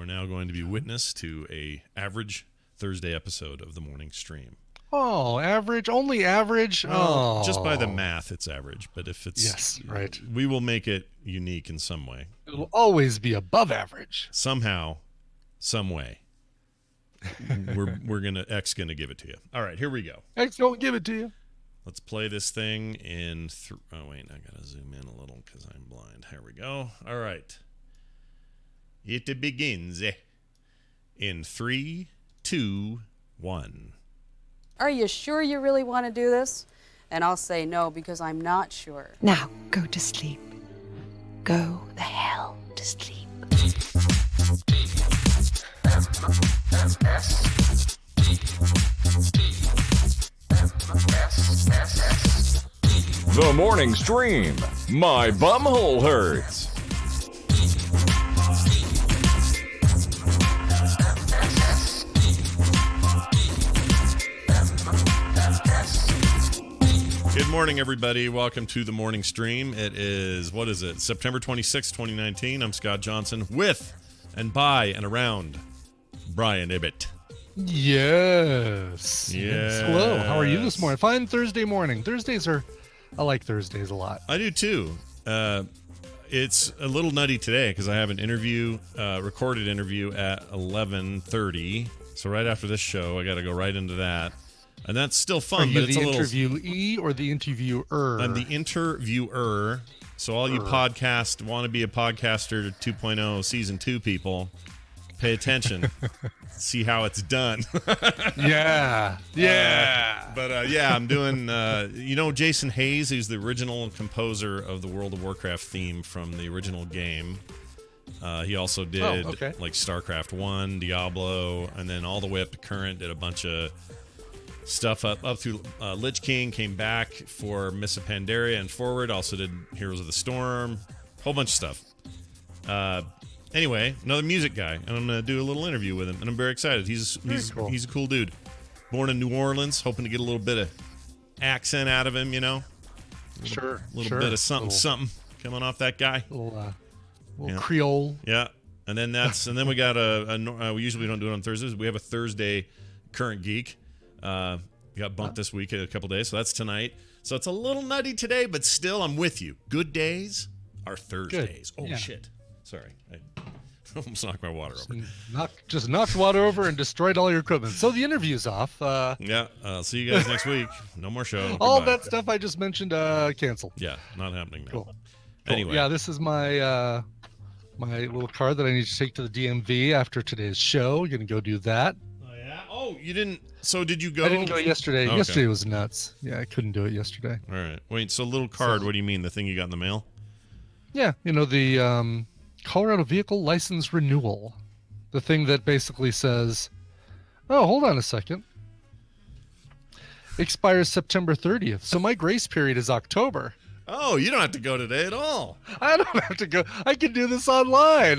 are now going to be witness to a average Thursday episode of the morning stream. Oh, average? Only average? Well, just by the math, it's average. But if it's yes, right, we will make it unique in some way. It will always be above average. Somehow, some way. X gonna give it to you. All right, here we go. X don't give it to you. Let's play this thing in. Oh wait, I gotta zoom in a little because I'm blind. Here we go. All right. It begins in 3, 2, 1. Are you sure you really want to do this? And I'll say no because I'm not sure. Now, go to sleep. Go the hell to sleep. The morning stream. My bumhole hurts. Good morning, everybody. Welcome to the morning stream. It is, September 26, 2019. I'm Scott Johnson with and by and around Brian Ibbett. Yes. Hello. How are you this Yes. morning? Fine Thursday morning. I like Thursdays a lot. I do too. It's a little nutty today because I have an interview, recorded interview at 11:30. So right after this show, I got to go right into that. And that's still fun, Are you but it's the a little... interviewee or the interviewer? I'm the interviewer. So all you want to be a podcaster 2.0 season 2 people, pay attention. See how it's done. Yeah. I'm doing, Jason Hayes, who's the original composer of the World of Warcraft theme from the original game. He also did like StarCraft 1, Diablo, and then all the way up to current, did a bunch of stuff up through Lich King, came back for Mists of Pandaria and forward, also did Heroes of the Storm, whole bunch of stuff. Anyway, another music guy, and I'm going to do a little interview with him, and I'm very excited. He's cool. He's a cool dude. Born in New Orleans, hoping to get a little bit of accent out of him, Sure. A little bit of something coming off that guy. Little Creole. Yeah. And then we got we usually don't do it on Thursdays. We have a Thursday Current Geek. We got bumped this week a couple days, so that's tonight. So it's a little nutty today, but still, I'm with you. Good days are Thursdays. Good. Oh, Yeah. shit. Sorry. I almost knocked my water over. Just knocked water over and destroyed all your equipment. So the interview's off. Yeah. See you guys next week. No more show. All Goodbye. that stuff I just mentioned, canceled. Yeah, not happening now. Cool. Anyway. Yeah, this is my my little card that I need to take to the DMV after today's show. You're going to go do that. Oh, yeah? Oh, you didn't... So did you go... I didn't go yesterday. Okay. Yesterday was nuts. Yeah, I couldn't do it yesterday. All right. Wait, so little card, what do you mean? The thing you got in the mail? Yeah, the Colorado Vehicle License Renewal. The thing that basically says, oh, hold on a second. Expires September 30th. So my grace period is October. Oh, you don't have to go today at all. I don't have to go. I can do this online.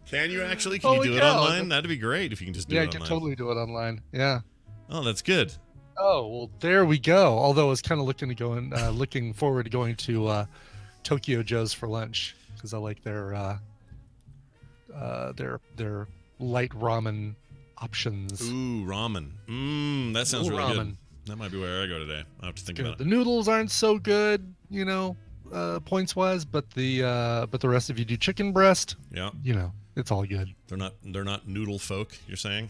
Can you actually? Can you do it online? That'd be great if you can just do it online. Yeah, I can totally do it online. Yeah. Oh, that's good. Oh, well, there we go. Although I was kind of looking forward to going to Tokyo Joe's for lunch because I like their light ramen options. Ooh, ramen. That sounds really ramen. good. That might be where I go today. I'll have to think about The it. noodles aren't so good, points wise, but the rest, if you do chicken breast, Yeah. it's all good. They're not noodle folk, you're saying?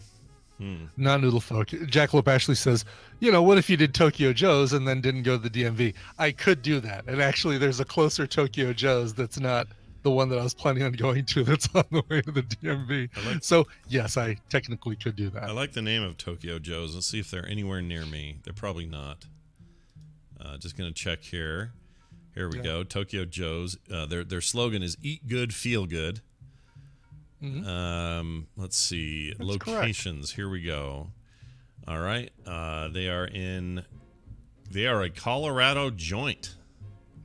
Not noodle folk. Jackalope Ashley says, what if you did Tokyo Joe's and then didn't go to the DMV? I could do that. And actually, there's a closer Tokyo Joe's that's not the one that I was planning on going to that's on the way to the DMV. So, yes, I technically could do that. I like the name of Tokyo Joe's. Let's see if they're anywhere near me. They're probably not. Just going to check here. Here we go. Tokyo Joe's. Their slogan is Eat Good, Feel Good. Mm-hmm. Let's see. That's Locations. correct. Here we go. All right. They are a Colorado joint.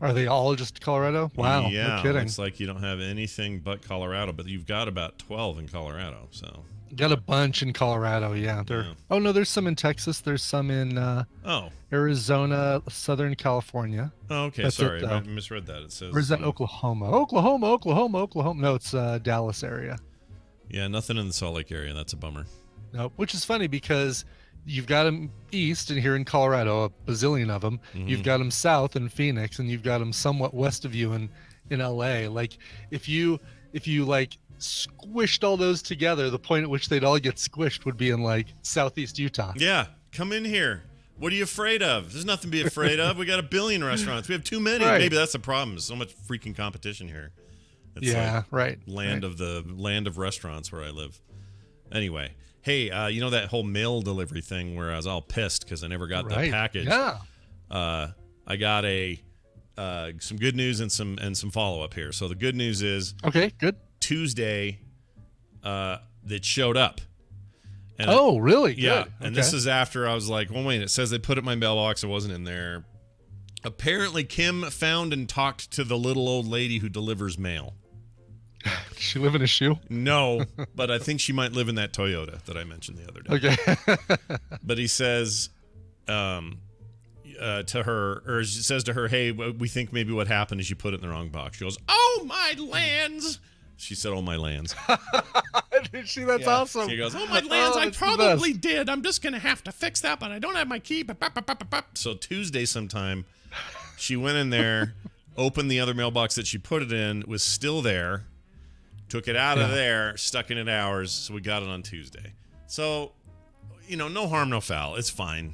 Are they all just Colorado? Wow, Yeah, no kidding. looks like you don't have anything but Colorado, but you've got about 12 in Colorado. So Got a bunch in Colorado, yeah. Oh no, there's some in Texas. There's some in Arizona, Southern California. Oh, okay. That's Sorry, it, I misread that. It says. Where's that? Oklahoma. Oklahoma. No, it's Dallas area. Yeah, nothing in the Salt Lake area. That's a bummer. No, which is funny because you've got them east and here in Colorado, a bazillion of them. Mm-hmm. You've got them south in Phoenix, and you've got them somewhat west of you in LA. Like if you like squished all those together, the point at which they'd all get squished would be in like southeast Utah. Yeah, come in here. What are you afraid of? There's nothing to be afraid of. We got 1 billion restaurants. We have too many. Right. Maybe that's the problem. So much freaking competition here. It's right. Land of restaurants where I live. Anyway, hey, you know that whole mail delivery thing where I was all pissed because I never got that package. Yeah. I got some good news and some follow up here. So the good news is okay, good. Tuesday, that showed up. And really? Yeah. Good. And this is after I was like, well, wait, it says they put it in my mailbox. It wasn't in there. Apparently, Kim found and talked to the little old lady who delivers mail. Does she live in a shoe? No, but I think she might live in that Toyota that I mentioned the other day. Okay. But he says to her, or she says to her, hey, we think maybe what happened is you put it in the wrong box. She goes, oh, my lands. She said, oh, my lands. Did she? That's awesome. She goes, oh, my lands, I probably did. I'm just going to have to fix that, but I don't have my key. So Tuesday sometime, she went in there, opened the other mailbox that she put it in, was still there, took it out of there, stuck it in ours, so we got it on Tuesday. So, no harm, no foul. It's fine.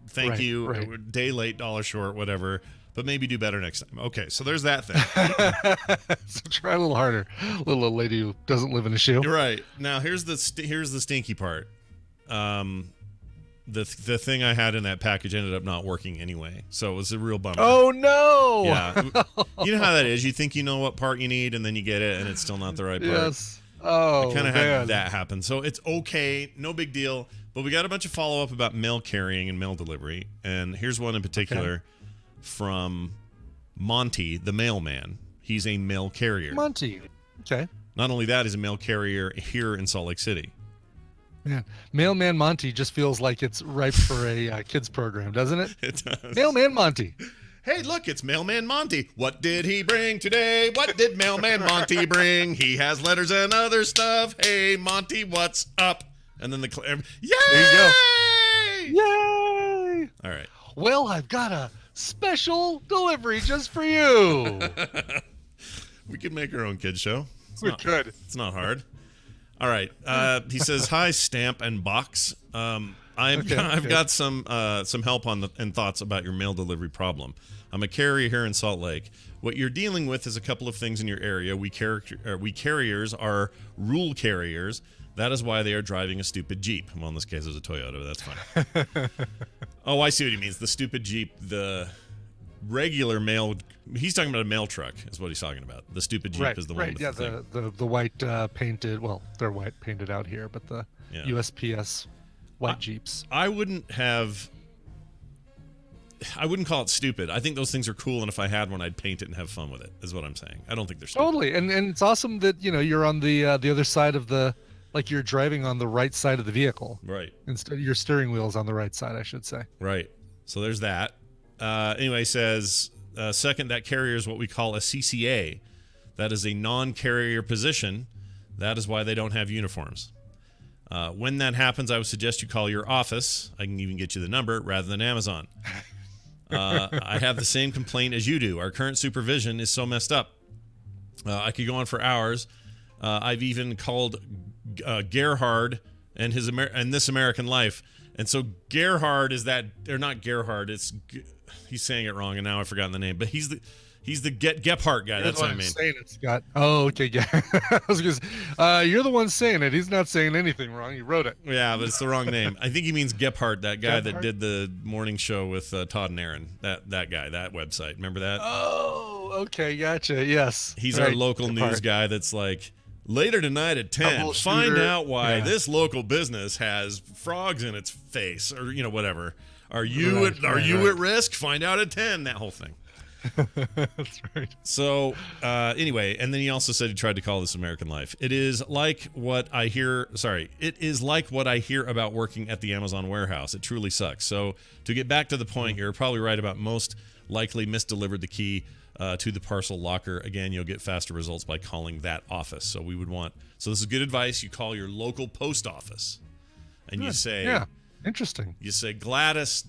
Thank you. Right. Day late, dollar short, whatever. But maybe do better next time. Okay, so there's that thing. So try a little harder, little old lady who doesn't live in a shoe. Right. Now here's the stinky part. The thing I had in that package ended up not working anyway, so it was a real bummer. Oh no! Yeah. You know how that is. You think you know what part you need, and then you get it, and it's still not the right part. Yes. Oh, I kind of had that happen. So it's okay, no big deal. But we got a bunch of follow up about mail carrying and mail delivery, and here's one in particular from Monty, the mailman. He's a mail carrier. Monty. Okay. Not only that, he's a mail carrier here in Salt Lake City. Man, Mailman Monty just feels like it's ripe for a kids program, doesn't it? It does. Mailman Monty. Hey, look, it's Mailman Monty. What did he bring today? What did Mailman Monty bring? He has letters and other stuff. Hey, Monty, what's up? And then yay! There you go. Yay! All right. Well, I've got a special delivery just for you. We could make our own kids show. We could. It's not hard. All right. He says, "Hi, Stamp and Box. I've got some help and thoughts about your mail delivery problem. I'm a carrier here in Salt Lake. What you're dealing with is a couple of things in your area. We carriers are rule carriers. That is why they are driving a stupid Jeep. Well, in this case, it was a Toyota, but that's fine. Oh, I see what he means. The stupid Jeep, the regular mail. He's talking about a mail truck, is what he's talking about. The stupid Jeep is the one with the thing. the white painted. Well, they're white painted out here, but the USPS white Jeeps. I wouldn't call it stupid. I think those things are cool, and if I had one, I'd paint it and have fun with it. Is what I'm saying. I don't think they're stupid. Totally, and it's awesome that you're on the other side of the. Like you're driving on the right side of the vehicle. Right. Instead, your steering wheel's on the right side, I should say. Right. So there's that. Anyway, says, second, that carrier is what we call a CCA. That is a non-carrier position. That is why they don't have uniforms. When that happens, I would suggest you call your office. I can even get you the number rather than Amazon. I have the same complaint as you do. Our current supervision is so messed up. I could go on for hours. I've even called Gerhard and This American Life, and so Gerhard is that, or not Gerhard? He's saying it wrong, and now I've forgotten the name. But he's the Gephardt guy. That's what I mean. Saying it, Scott. Oh, okay. Yeah. I was gonna you're the one saying it. He's not saying anything wrong. He wrote it. Yeah, but it's the wrong name. I think he means Gephardt, that guy that did the morning show with Todd and Aaron. That guy, that website. Remember that? Oh, okay. Gotcha. Yes. He's our local news guy. That's like. Later tonight at 10, find out why this local business has frogs in its face, or whatever. Are you at risk? Find out at 10. That whole thing. That's right. So anyway, and then he also said he tried to call this American Life. It is like what I hear. Sorry, it is like what I hear about working at the Amazon warehouse. It truly sucks. So to get back to the point, you're probably right about most likely misdelivered the key to the parcel locker. Again, you'll get faster results by calling that office. So we would want. So this is good advice. You call your local post office, and you say, yeah, interesting. You say Gladys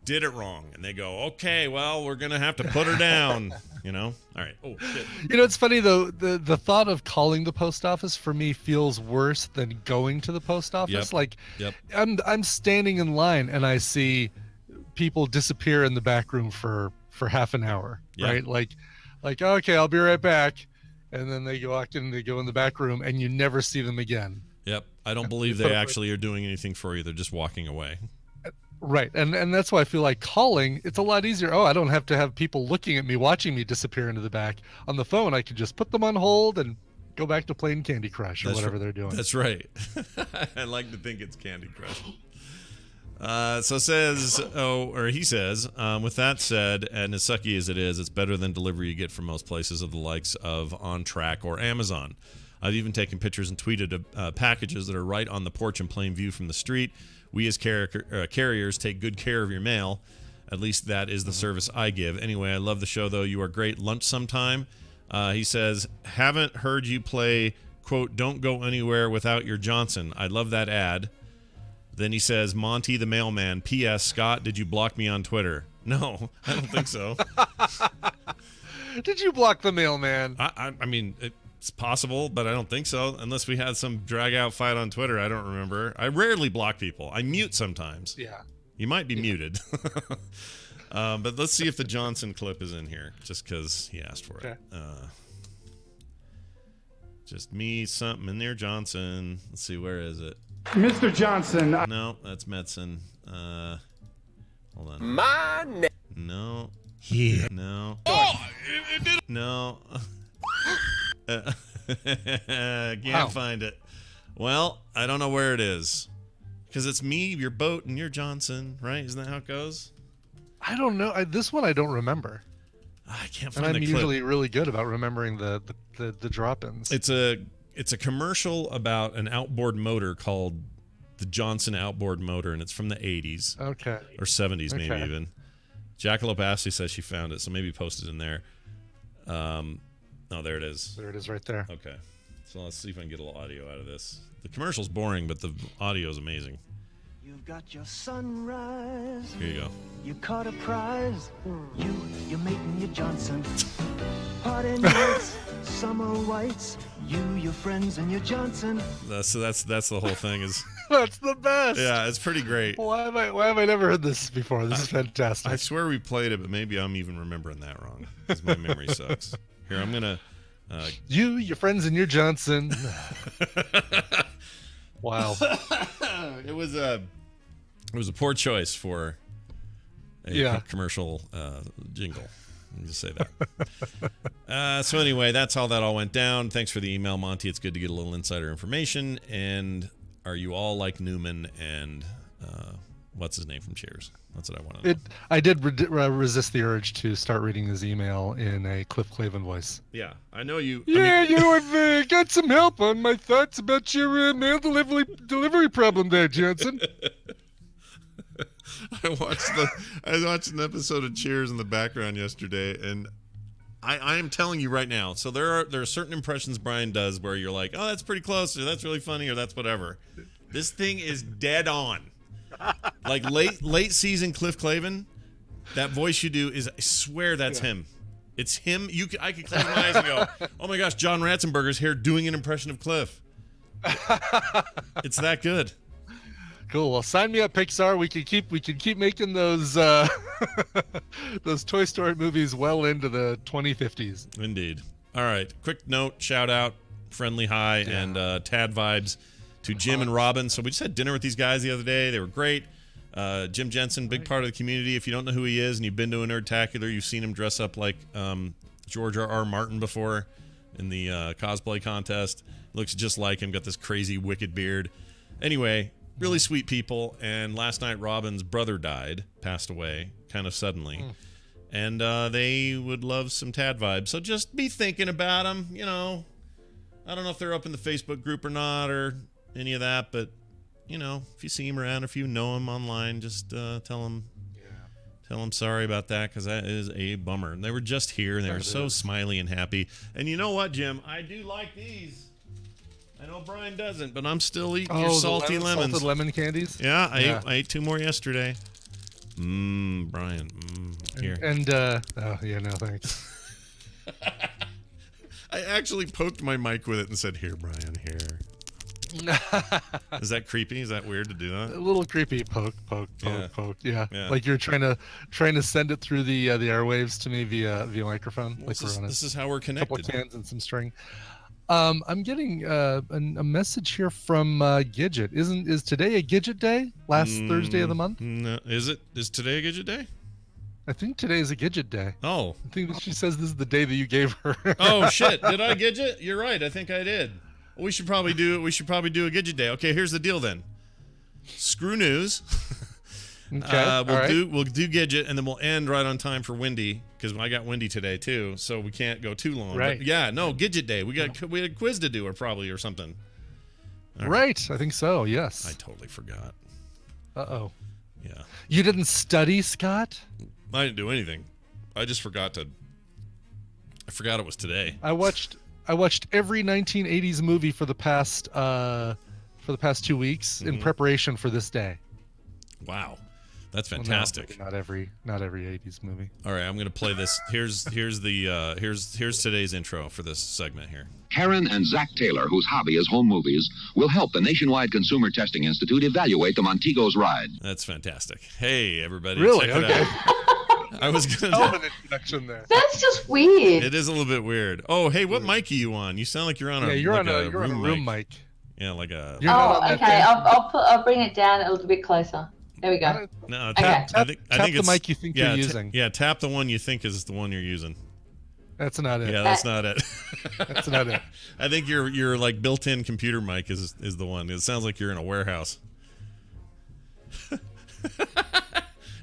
did it wrong, and they go, okay, well, we're gonna have to put her down. All right. Oh shit. It's funny though, the thought of calling the post office for me feels worse than going to the post office. Yep. I'm standing in line and I see people disappear in the back room for half an hour, right? Like okay, I'll be right back, and then they go in the back room and you never see them again. Yep. I don't believe they actually are doing anything for you. They're just walking away. Right. And that's why I feel like calling, it's a lot easier. Oh, I don't have to have people looking at me, watching me disappear into the back. On the phone, I could just put them on hold and go back to playing Candy Crush or whatever they're doing. That's right. I like to think it's Candy Crush. So says, he says, with that said, and as sucky as it is, it's better than delivery you get from most places of the likes of OnTrack or Amazon. I've even taken pictures and tweeted packages that are right on the porch in plain view from the street. We as carriers take good care of your mail. At least that is the service I give. Anyway, I love the show, though. You are great. Lunch sometime. He says, haven't heard you play, quote, don't go anywhere without your Johnson. I love that ad. Then he says, Monty the mailman. P.S. Scott, did you block me on Twitter? No, I don't think so. Did you block the mailman? I mean, it's possible, but I don't think so. Unless we had some drag-out fight on Twitter. I don't remember. I rarely block people. I mute sometimes. Yeah. You might be muted. But let's see if the Johnson clip is in here, just because he asked for it. Okay. Just me, something in there, Johnson. Let's see, where is it? Mr. Johnson. No, that's Metzen. Hold on. My name. No. Yeah. No. Oh! No. Can't find it. Well, I don't know where it is. Because it's me, your boat, and your Johnson, right? Isn't that how it goes? I don't know. This one I don't remember. I can't find and the I'm clip. usually really good about remembering the drop-ins. It's a commercial about an outboard motor called the Johnson outboard motor, and it's from the 80s. Okay. Or 70s, maybe even. Jackalope Ashley says she found it, so maybe post it in there. Oh, there it is. There it is right there. Okay. So let's see if I can get a little audio out of this. The commercial's boring, but the audio is amazing. You've got your sunrise. Here you go. You caught a prize. You're making your Johnson. Party nights, summer whites. Your friends, and your Johnson. That's the whole thing. Is That's the best. Yeah, it's pretty great. Why have I never heard this before? This is fantastic. I swear we played it, but maybe I'm even remembering that wrong because my memory sucks. Here, I'm gonna. Your friends, and your Johnson. Wow. It was a poor choice for a commercial jingle. Let me just say that. So anyway, that's how that all went down. Thanks for the email, Monty. It's good to get a little insider information. And are you all like Newman and what's his name from Cheers? That's what I want to know. I did resist the urge to start reading his email in a Cliff Clavin voice. Yeah, I know you. Yeah, I've got some help on my thoughts about your mail delivery problem there, Johnson. I watched an episode of Cheers in the background yesterday, and I am telling you right now. So there are certain impressions Brian does where you're like, oh, that's pretty close, or that's really funny, or that's whatever. This thing is dead on. Like late season Cliff Clavin, that voice you do is, I swear that's him. It's him. I could close my eyes and go, oh my gosh, John Ratzenberger's here doing an impression of Cliff. It's that good. Cool. Well, sign me up, Pixar. We can keep making those those Toy Story movies well into the 2050s. Indeed. All right. Quick note, shout out, friendly hi, and Tad vibes to Jim and Robin. So we just had dinner with these guys the other day. They were great. Jim Jensen, big part of the community. If you don't know who he is and you've been to a Nerdtacular, you've seen him dress up like George R.R. Martin before in the cosplay contest. Looks just like him. Got this crazy wicked beard. Anyway, really sweet people. And last night, Robin's brother passed away kind of suddenly. and they would love some Tad vibes. So just be thinking about them. You know, I don't know if they're up in the Facebook group or not or any of that, but you know, if you see them around, if you know them online, just tell them sorry about that, because that is a bummer. And they were just here and they were so smiley and happy. And you know what, Jim? I do like these. I know Brian doesn't, but I'm still eating your salty lemons. Salted lemon candies? Yeah, I ate 2 more yesterday. Brian. Here. And yeah, no thanks. I actually poked my mic with it and said, "Here, Brian, here." Is that creepy? Is that weird to do that? A little creepy. Poke. Yeah. Like you're trying to send it through the airwaves to me via microphone. Well, this is how we're connected. A couple cans and some string. I'm getting a message here from Gidget. Is today a Gidget day? Last Thursday of the month? No. Is today a Gidget day? I think today is a Gidget day. Oh. I think that she says this is the day that you gave her. Oh shit! Did I Gidget? You're right. I think I did. We should probably do a Gidget day. Okay, here's the deal then. Screw news. Okay. We'll do Gidget, and then we'll end right on time for Wendy, because I got Wendy today too, so we can't go too long. Right. But yeah, no, Gidget day. We had a quiz to do, or something. Right. I think so. Yes. I totally forgot. Uh-oh. Yeah. You didn't study, Scott? I didn't do anything. I just forgot it was today. I watched every 1980s movie for the past 2 weeks in preparation for this day. Wow. That's fantastic. Well, no, not every 80s movie. All right, I'm going to play this. Here's today's intro for this segment here. Karen and Zach Taylor, whose hobby is home movies, will help the Nationwide Consumer Testing Institute evaluate the Montego's ride. That's fantastic. Hey, everybody. Really? Check it Okay. out. I was going to... an introduction there. That's just weird. It is a little bit weird. Oh, hey, what mic are you on? You sound like you're on you're on a room mic. Yeah, like a... Oh, okay. I'll bring it down a little bit closer. There we go. No, tap I think the it's, mic you think you're using. Yeah, tap the one you think is the one you're using. That's not it. Yeah, that's not it. That's not it. I think your like built-in computer mic is the one. It sounds like you're in a warehouse.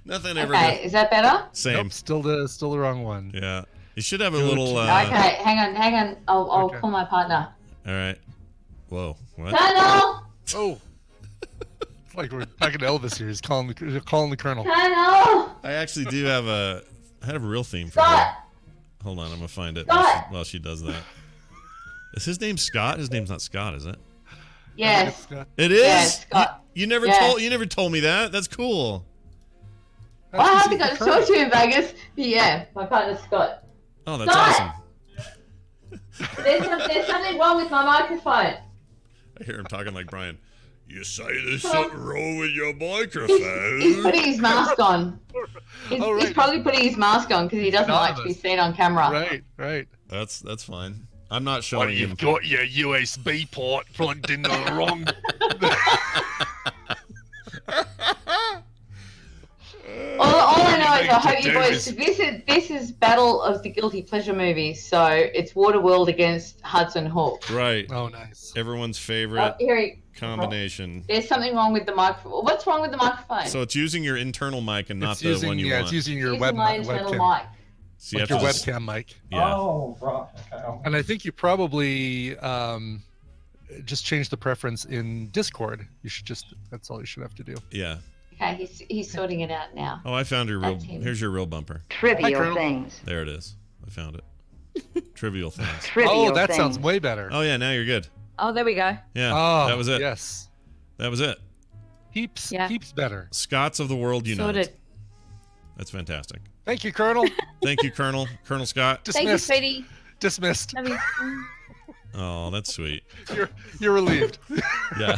Nothing ever. Okay, is that better? Same. Nope, still the wrong one. Yeah, you should have a little. Okay, hang on. I'll call my partner. All right. Whoa. What? Colonel. Oh. It's like we're talking to Elvis here. He's calling the colonel. Colonel. I actually do have I have a real theme for Scott. her. Hold on, I'm gonna find it while she does that. Is his name Scott? His name's not Scott, is it? Yes. It is. Yes, Scott. You never told me that. That's cool. Well, I haven't got to talk to you in Vegas. But yeah, my partner's Scott. Oh, that's Scott! awesome. There's something wrong with my microphone. I hear him talking like Brian. You say there's something wrong with your microphone. He's putting his mask on. He's probably putting his mask on because he doesn't like to be seen on camera. Right. That's fine. I'm not showing him. You've got your USB port plugged in the wrong. All I know is I hope you boys. This is Battle of the Guilty Pleasure movies, so it's Waterworld against Hudson Hawk. Right. Oh, nice. Everyone's favorite combination. There's something wrong with the microphone. What's wrong with the microphone? So it's using your internal mic and not the one you want. Yeah, it's using your my internal mic. So like your webcam mic. Yeah. Oh, right. Okay. And I think you probably just change the preference in Discord. That's all you should have to do. Yeah. Okay, he's sorting it out now. Oh, I found here's your real bumper. Trivial things. There it is. I found it. Trivial things. Oh, that sounds way better. Oh yeah, now you're good. Oh, there we go. Yeah. Oh, that was it. Yes. That was it. Heaps better. Scots of the world unite. Sorted. That's fantastic. Thank you, Colonel. Thank you, Colonel. Colonel Scott. Dismissed. Thank you, sweetie. Dismissed. Love you. Oh, that's sweet. You're relieved. Yeah.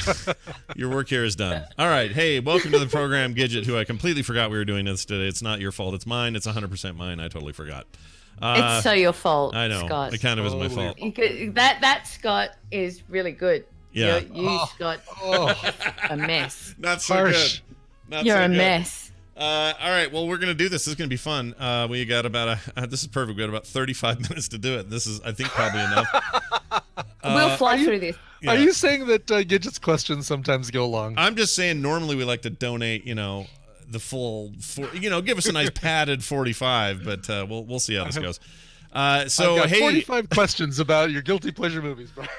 Your work here is done. All right. Hey, welcome to the program, Gidget, who I completely forgot we were doing this today. It's not your fault. It's mine. It's 100% mine. I totally forgot. It's so your fault, I know. Scott. It kind of is my fault. That Scott is really good. Yeah. You Scott, a mess. Not so Harsh. good. You're a mess. All right, well, we're going to do this. This is going to be fun. We got about this is perfect. We got about 35 minutes to do it. This is, I think, probably enough. We'll fly through this. Yeah. Are you saying that Gidget's questions sometimes go long? I'm just saying normally we like to donate, the full, give us a nice padded 45, but we'll see how this goes. So I've got hey, 45 questions about your guilty pleasure movies, Brian.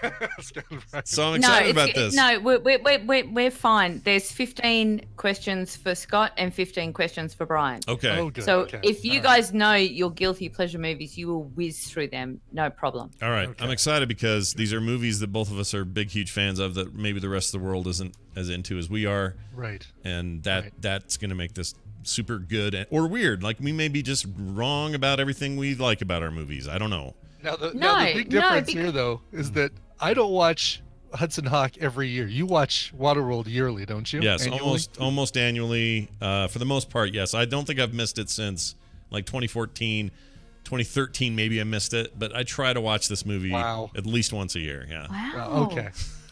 So I'm excited about this. No, we're fine. There's 15 questions for Scott and 15 questions for Brian. Okay. Oh, good. So Okay. if you guys know your guilty pleasure movies, you will whiz through them, no problem. All right. Okay. I'm excited because these are movies that both of us are big, huge fans of that maybe the rest of the world isn't as into as we are. Right. And that's going to make this super good or weird. Like we may be just wrong about everything we like about our movies. I don't know. Now the big difference here, though, is that I don't watch Hudson Hawk every year. You watch Waterworld yearly, don't you? Yes, Annually? almost annually. For the most part, yes. I don't think I've missed it since like 2014, 2013. Maybe I missed it, but I try to watch this movie at least once a year. Yeah. Wow. Okay.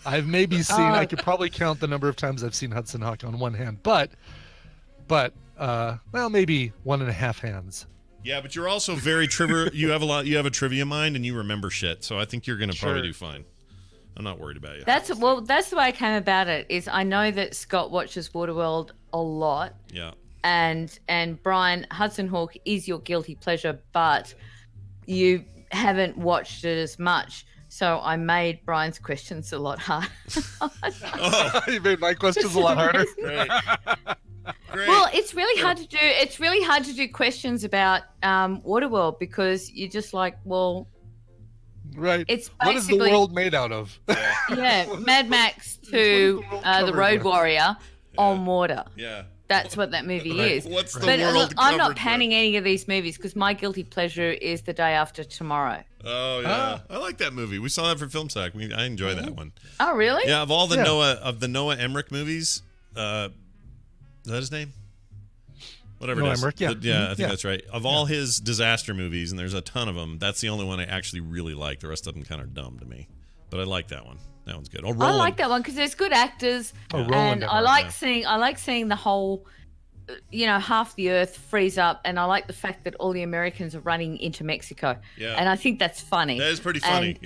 I've maybe seen. I could probably count the number of times I've seen Hudson Hawk on one hand, but maybe 1.5 hands. Yeah, but you're also very trivia. You have a trivia mind, and you remember shit. So I think you're going to probably do fine. I'm not worried about you. That's the way I came about it. Is I know that Scott watches Waterworld a lot. Yeah. And Brian, Hudson Hawk is your guilty pleasure, but you haven't watched it as much. So I made Brian's questions a lot harder. You made my questions a lot harder. Great. Great. Well, it's really hard to do. It's really hard to do questions about Waterworld because you're just like, well, right. It's what is the world made out of? Yeah, Mad Max to the Road Warrior on water. Yeah. That's what that movie is. What's the But world look, I'm not covered panning any of these movies because my guilty pleasure is The Day After Tomorrow. Oh yeah, I like that movie. We saw that for Film Sack. I enjoy that one. Oh really? Yeah, of all the Noah Emmerich movies, is that his name? Whatever Noah it is. Emmerich, yeah. I think that's right. Of all his disaster movies, and there's a ton of them, that's the only one I actually really like. The rest of them kind of dumb to me. But I like that one. That one's good. Oh, I like that one because there's good actors, and I like seeing the whole, half the earth freeze up, and I like the fact that all the Americans are running into Mexico. Yeah. And I think that's funny. That is pretty funny.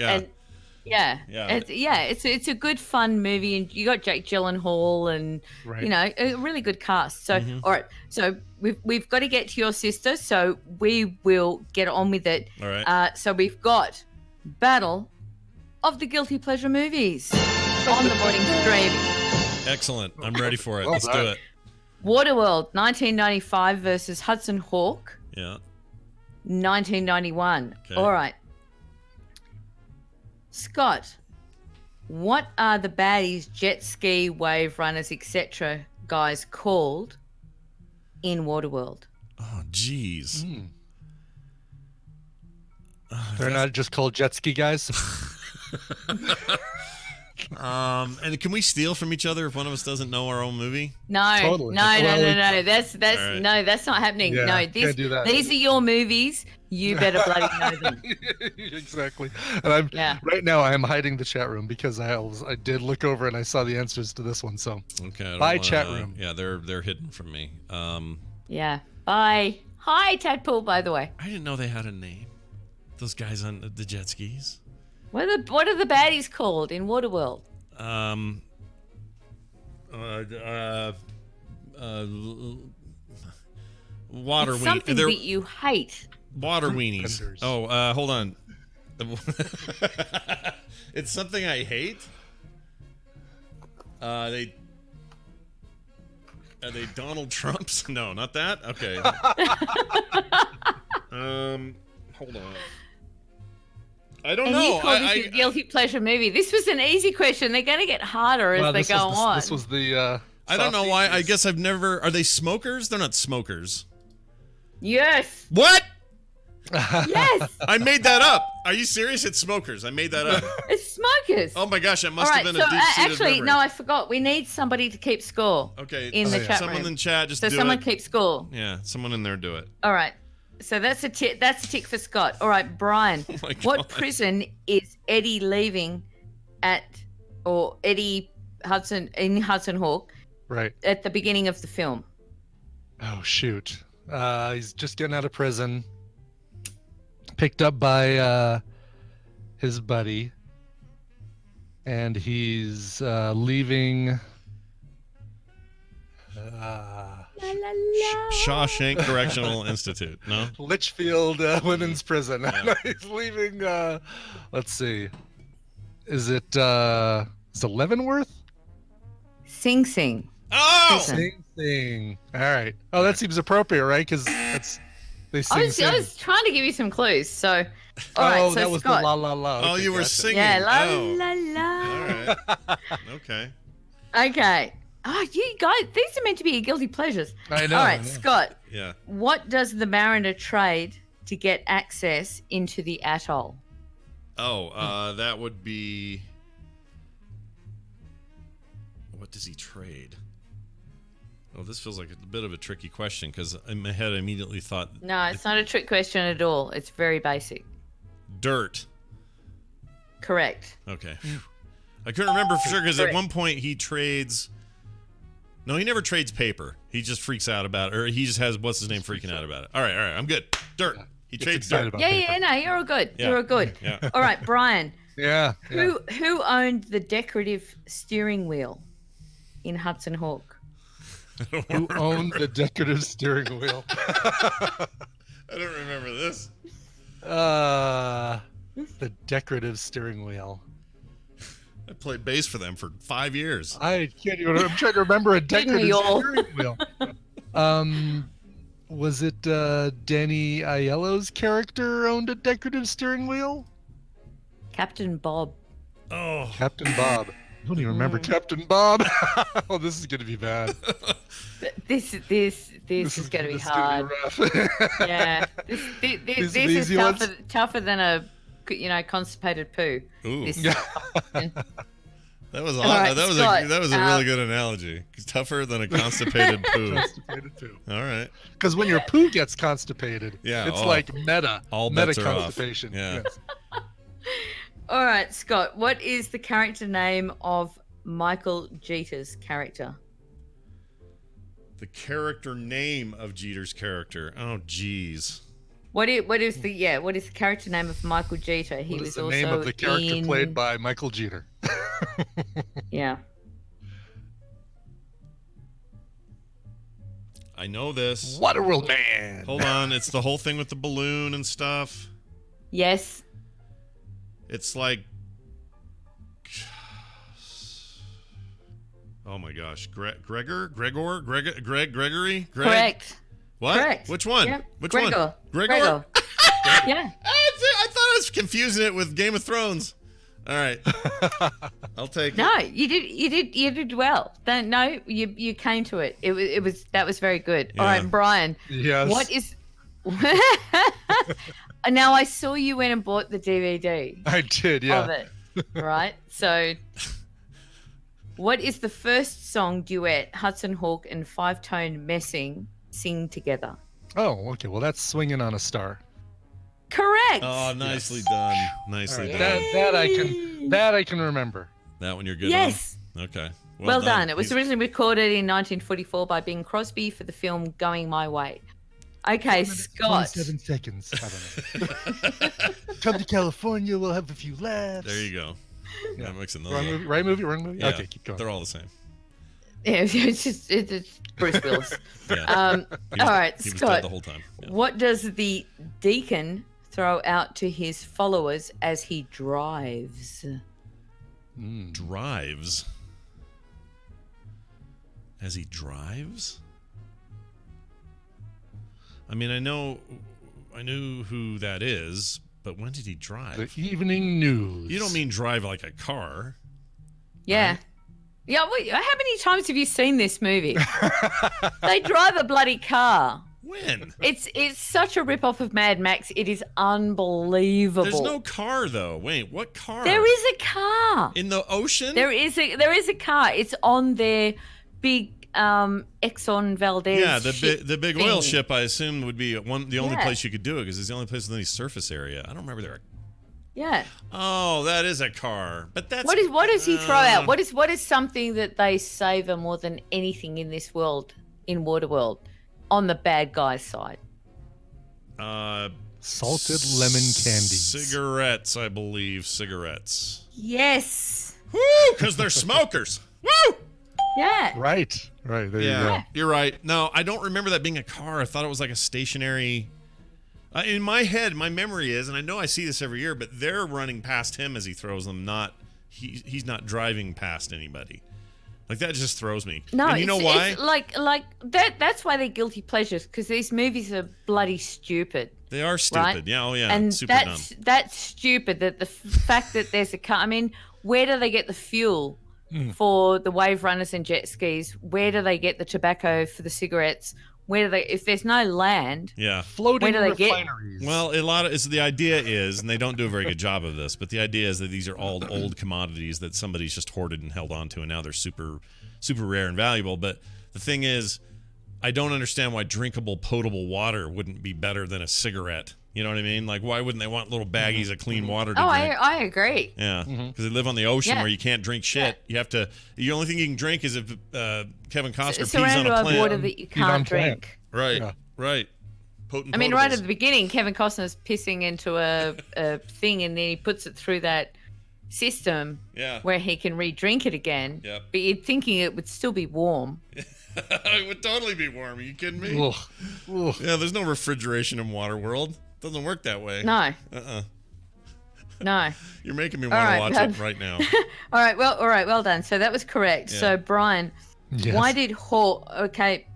It's a good fun movie, and you got Jake Gyllenhaal and a really good cast. So all right, so we've got to get to your sister, so we will get on with it. All right. So we've got Battle of the Guilty Pleasure Movies on the morning stream. Excellent. I'm ready for it. Let's do it. Waterworld 1995 versus Hudson Hawk. Yeah. 1991. Okay. All right. Scott, what are the baddies, jet ski, wave runners, etc. guys called in Waterworld? Oh, jeez. They're not just called jet ski guys. And can we steal from each other if one of us doesn't know our own movie? No, Totally. no. That's right. No, that's not happening. Yeah, no, can't do that. These are your movies. You better bloody know them. Exactly. And right now I am hiding the chat room because I did look over and I saw the answers to this one. So Okay. bye, chat room. Yeah, they're hidden from me. Yeah. Bye. Hi, Tadpool. By the way, I didn't know they had a name. Those guys on the jet skis. what are the baddies called in Waterworld? Water It's something that you hate. Water weenies. Vendors. Oh, hold on. It's something I hate. Are they Donald Trumps? No, not that. Okay. Hold on. I don't know. You called this your guilty pleasure movie. This was an easy question. They're going to get harder as they go on. This was the. I don't know why. I guess I've never. Are they smokers? They're not smokers. Yes. What? Yes. I made that up. Are you serious? It's smokers. I made that up. It's smokers. Oh my gosh, that must All have right, been a deep-seated actually, memory. no, I forgot. We need somebody to keep score. Okay. In the chat someone room. in chat just So do someone it. keep score. Yeah, someone in there do it. All right. So that's a tick for Scott. All right, Brian. Oh my God. What prison is Eddie leaving Eddie Hudson in Hudson Hawk Right. at the beginning of the film? Oh shoot. He's just getting out of prison. Picked up by his buddy. And he's leaving. La, la, la. Shawshank Correctional Institute. No? Litchfield Women's Prison. Yeah. He's leaving. Let's see. Is it Leavenworth? Sing Sing. Oh! Sing Sing. All right. Oh, that seems appropriate, right? Because they sing. I was trying to give you some clues. So, all right. So that was Scott. the la la la. Oh, Okay, you were gotcha. singing. Yeah, la Oh. la la. All right. Okay. Okay. Oh, you guys, these are meant to be your guilty pleasures. I know. All I right, know. Scott. Yeah. What does the Mariner trade to get access into the atoll? Oh, that would be. What does he trade? Oh, this feels like a bit of a tricky question because in my head I immediately thought No, it's not a trick question at all. It's very basic. dirt. Correct. Okay. I couldn't remember for sure because at Correct. one point he trades. No, he never trades paper. He just freaks out about it, or he just has what's his name freaking out about it. All right, I'm good. Dirt. He Gets trades excited dirt. about Yeah, paper. yeah, no, you're all good. Yeah. You're all good. Yeah. All right, Brian. Yeah. Who owned the decorative steering wheel in Hudson Hawk? Who owned the decorative steering wheel? I don't remember this. The decorative steering wheel. I played bass for them for 5 years. I can't even. I'm trying to remember a Didn't decorative we all? steering wheel. Was it Danny Aiello's character owned a decorative steering wheel? Captain Bob. Oh, Captain Bob. I don't even remember Captain Bob. Oh, this is gonna be bad. This is going to be hard. rough. Yeah, this These is easy tougher than a constipated poo. ooh. This- That was All right, that was Scott, that was a really good analogy. It's tougher than a constipated poo. Constipated poo. All right. Because when your poo gets constipated, Yeah, it's oh. like meta All meta bets are off. constipation. Yeah. Yes. All right, Scott. What is the character name of Michael Jeter's character? The character name of Jeter's character. Oh, geez. What is the character name of Michael Jeter? He What was is the also name of the character in... played by Michael Jeter? Yeah. I know this. Waterworld Man. Hold on. It's the whole thing with the balloon and stuff. Yes. It's like. Oh my gosh. Gregory? Correct. What? Correct. Which one? Yep. Which Gregor. one? Gregor. Yeah. I thought I was confusing it with Game of Thrones. All right. I'll take it. No, you did well. No, you came to it. That was very good. All Yeah. right, Brian. Yes. What is? Now I saw you went and bought the DVD I did, yeah. of it, right? So, what is the first song duet Hudson Hawk and Five Tone Messing sing together? Oh, okay. Well, that's Swinging on a Star. Correct. Oh, nicely done. Nicely All done. right. That I can remember. That one you're good Yes. on? Okay. Well done. It was He's- originally recorded in 1944 by Bing Crosby for the film Going My Way. Okay, Scott. 27 seconds. I don't know. Come to California, we'll have a few laughs. There you go. Yeah. I'm mixing those Wrong up. movie? Right movie? Wrong movie? Yeah, Okay, keep going. They're all the same. Yeah, it's Bruce Willis. Yeah. All right, He was Scott. dead the whole time. Yeah. What does the deacon throw out to his followers as he drives? Drives. As he drives? I mean, I knew who that is, but when did he drive? The Evening News. You don't mean drive like a car. Yeah. Yeah, wait, how many times have you seen this movie? They drive a bloody car. When? It's such a rip-off of Mad Max. It is unbelievable. There's no car though. Wait, what car? There is a car. In the ocean? There is a car. It's on their big Exxon Valdez. Yeah, ship the big oil thing. ship I assume would be the only Yeah. place you could do it because it's the only place with any surface area. I don't remember there. Yeah. Oh, that is a car. But that's What does he throw out? What is something that they savor more than anything in this world, in Waterworld, on the bad guy's side? Salted lemon candies. Cigarettes, I believe. Cigarettes. Yes. Woo! Because they're smokers. Woo! Yeah. Right. There you Yeah, go. you're right. No, I don't remember that being a car. I thought it was like a stationary. In my head, my memory is, and I know I see this every year, but they're running past him as he throws them. He's not driving past anybody. Like that just throws me. No, and you know why? It's like that. That's why they're guilty pleasures, because these movies are bloody stupid. They are stupid. Right? Yeah, oh yeah, and super that's stupid. That the fact that there's a car. I mean, where do they get the fuel for the wave runners and jet skis? Where do they get the tobacco for the cigarettes? Where do they? If there's no land, floating where do they refineries. Well, the idea is, and they don't do a very good job of this, but the idea is that these are all old commodities that somebody's just hoarded and held on to, and now they're super, super rare and valuable. But the thing is, I don't understand why drinkable, potable water wouldn't be better than a cigarette. You know what I mean? Like, why wouldn't they want little baggies of clean water to drink? I agree. Yeah, because they live on the ocean where you can't drink shit. You have to. The only thing you can drink is if Kevin Costner pees on a surrounded by plant. water that you can't drink. Right, right. Potent I mean, right potables. at the beginning, Kevin Costner's pissing into a thing, and then he puts it through that system where he can re-drink it again. Yep. But you're thinking it would still be warm. It would totally be warm. Are you kidding me? Ugh. Ugh. Yeah, there's no refrigeration in Waterworld. Doesn't work that way. No. No. You're making me want to watch it right now. All right. Well done. So that was correct. Yeah. So Brian, Yes. why did Hawk? Okay.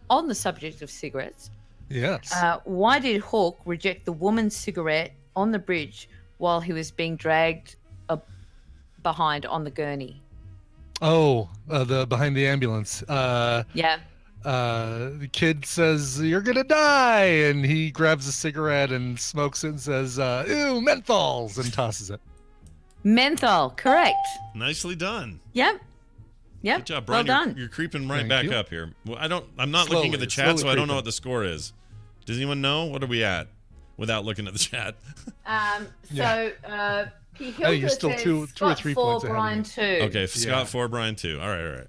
On the subject of cigarettes, Yes. why did Hawk reject the woman's cigarette on the bridge while he was being dragged behind on the gurney? Oh, the behind the ambulance. Yeah. The kid says, "You're gonna die," and he grabs a cigarette and smokes it and says, "Ew, menthols," and tosses it. Menthol, correct. Nicely done. Yep. Good job, Brian. Well done. You're creeping right Thank back you. up here. Well, I'm not looking at the chat, slowly so I don't know creeping. what the score is. Does anyone know? What are we at? Without looking at the chat. P. you're still says two or Scott 3 4, points ahead of Brian me. 2. Okay, Scott 4, Brian 2. All right.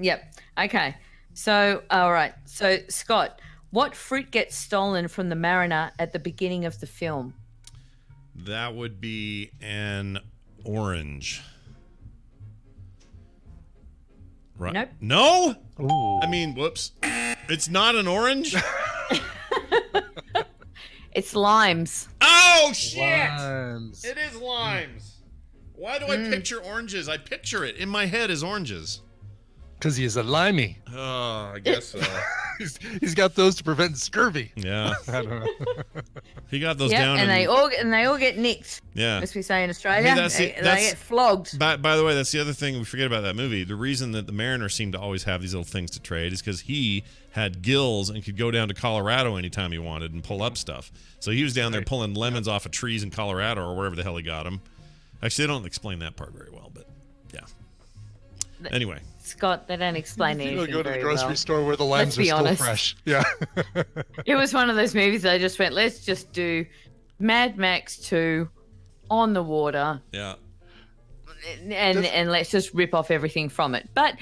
Yep. Okay. So, all right. So, Scott, what fruit gets stolen from the mariner at the beginning of the film? That would be an orange. Right. Nope. No? Ooh. I mean, whoops. It's not an orange? It's limes. Oh, shit! Limes. It is limes. Why do I picture oranges? I picture it in my head as oranges. Because he's a limey. Oh, I guess so. He's got those to prevent scurvy. Yeah. I don't know. He got those Yep, down. and they all get nicked. Yeah. As we say in Australia, Hey, that's they that's- get flogged. By the way, that's the other thing we forget about that movie. The reason that the Mariner seemed to always have these little things to trade is because he had gills and could go down to Colorado anytime he wanted and pull up stuff. So he was down there pulling lemons off of trees in Colorado or wherever the hell he got them. Actually, they don't explain that part very well, but yeah. Anyway. Scott, they don't explain You anything go to the very grocery well. store where the limes are be still honest. fresh. Yeah. It was one of those movies that I just went, let's just do Mad Max 2 on the water Yeah. and let's just rip off everything from it. But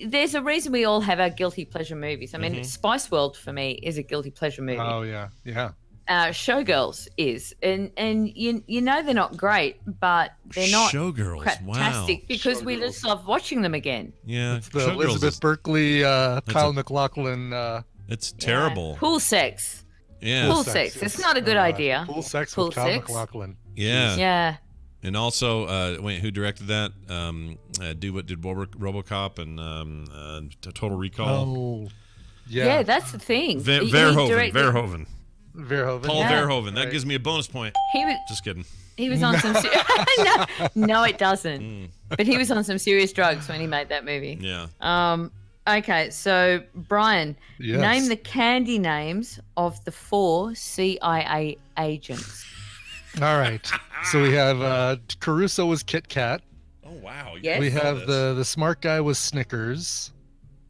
there's a reason we all have our guilty pleasure movies. I mean, Spice World for me is a guilty pleasure movie. Oh yeah. Yeah. Showgirls is, and you know they're not great, but they're not Showgirls. Wow. fantastic because we just love watching them again. Yeah. It's the Showgirls Elizabeth is- Berkley, Kyle MacLachlan. It's terrible. Pool sex. Yeah. Pool sex. It's not a good idea. Pool sex Pool with Kyle sex. MacLachlan. Yeah. Yeah. And also, wait, who directed that? Did RoboCop and Total Recall? Oh. Yeah. Yeah, that's the thing. He Verhoeven. directed- Verhoeven. Verhoeven. Paul Yeah. Verhoeven. That Right. gives me a bonus point. He was Just kidding. he was on some no, it doesn't. But he was on some serious drugs when he made that movie. Yeah. Okay, so Brian, Yes. name the candy names of the 4 CIA agents. All right. So we have Caruso was Kit Kat. Oh wow. Yes. We know have this. the smart guy was Snickers.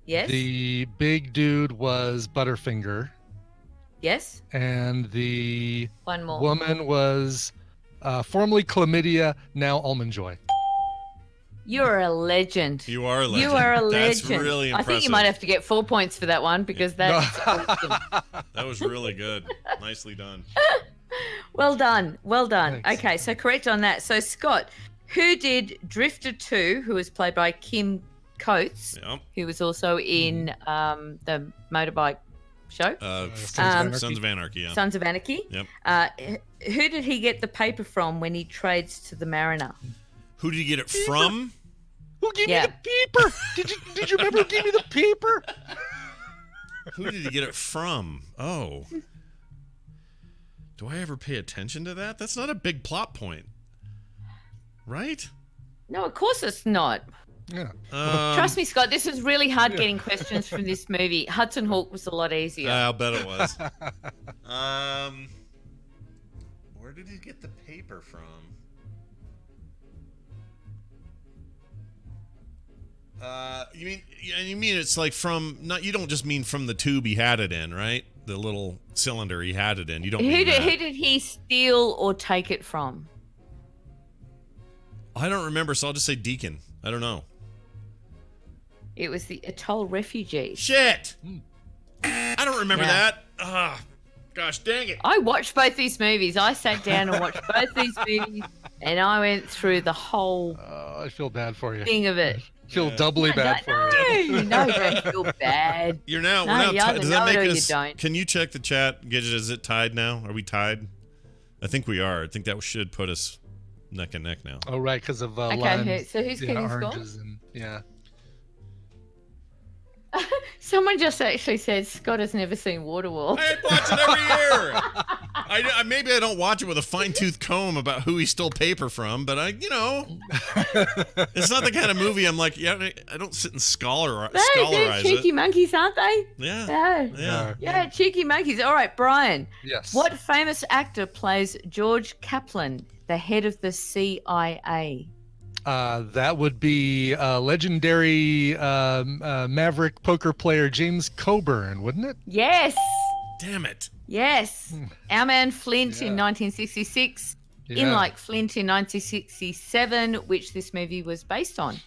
Yes. The big dude was Butterfinger. Yes. And the One more. woman was formerly Chlamydia, now Almond Joy. You're a legend. You are a legend. You are a legend. That's really I impressive. think you might have to get 4 points for that one because that's awesome. That was really good. Nicely done. Well done. Well done. Thanks. Okay, so correct on that. So Scott, who did Drifter 2, who was played by Kim Coates, who was also in the motorbike show. Sons of Anarchy. Yeah. Sons of Anarchy. Yep. Who did he get the paper from when he trades to the Mariner? Who did he get it from? Who gave me the paper? Did you remember who gave me the paper? Who did he get it from? Oh. Do I ever pay attention to that? That's not a big plot point. Right? No, of course it's not. Yeah. Trust me, Scott, this is really hard getting questions from this movie. Hudson Hawk was a lot easier. I'll bet it was. Where did he get the paper from? You mean it's like from, not, you don't just mean from the tube he had it in, right? The little cylinder he had it in. You don't mean that. Who did he steal or take it from? I don't remember, so I'll just say Deacon. I don't know. It was the Atoll refugees. Shit! I don't remember that. Gosh dang it. I watched both these movies. I sat down and watched both these movies, and I went through the whole I feel bad for you. thing of it. Feel doubly bad for you. No, don't feel bad. You're now. No, we're now you either does know that make it or us? you don't. Can you check the chat? Gidget, is it tied now? Are we tied? I think we are. I think that should put us neck and neck now. Oh right, because of Okay, limes, so who's getting score? oranges and Someone just actually said Scott has never seen Waterworld. I watch it every year. Maybe I don't watch it with a fine-tooth comb about who he stole paper from, but it's not the kind of movie I'm like, I don't sit and scholarize They're cheeky it. monkeys, aren't they? Yeah. Cheeky monkeys. All right, Brian. Yes. What famous actor plays George Kaplan, the head of the CIA? That would be legendary Maverick poker player James Coburn, wouldn't it? Yes. Damn it. Yes. Our man Flint in 1966. In Like Flint in 1967, which this movie was based on.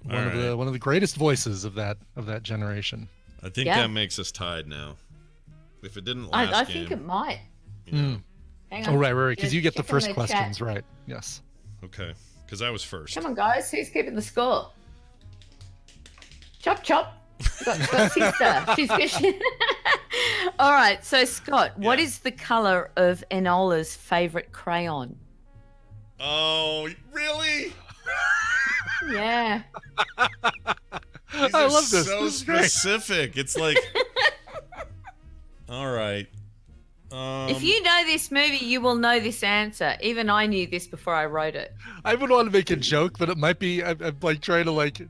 One of the greatest voices of that generation. I think that makes us tied now. If it didn't last I think it might. Hang on. Oh, right, because you get the first questions, right? Yes. Okay, because I was first. Come on, guys. Who's keeping the score? Chop, chop. Got sister. She's fishing. All right, so Scott, what is the color of Enola's favorite crayon? Oh, really? Yeah. I love this. So specific. It's like, all right. If you know this movie, you will know this answer. Even I knew this before I wrote it. I would want to make a joke, but it might be. I'm like trying to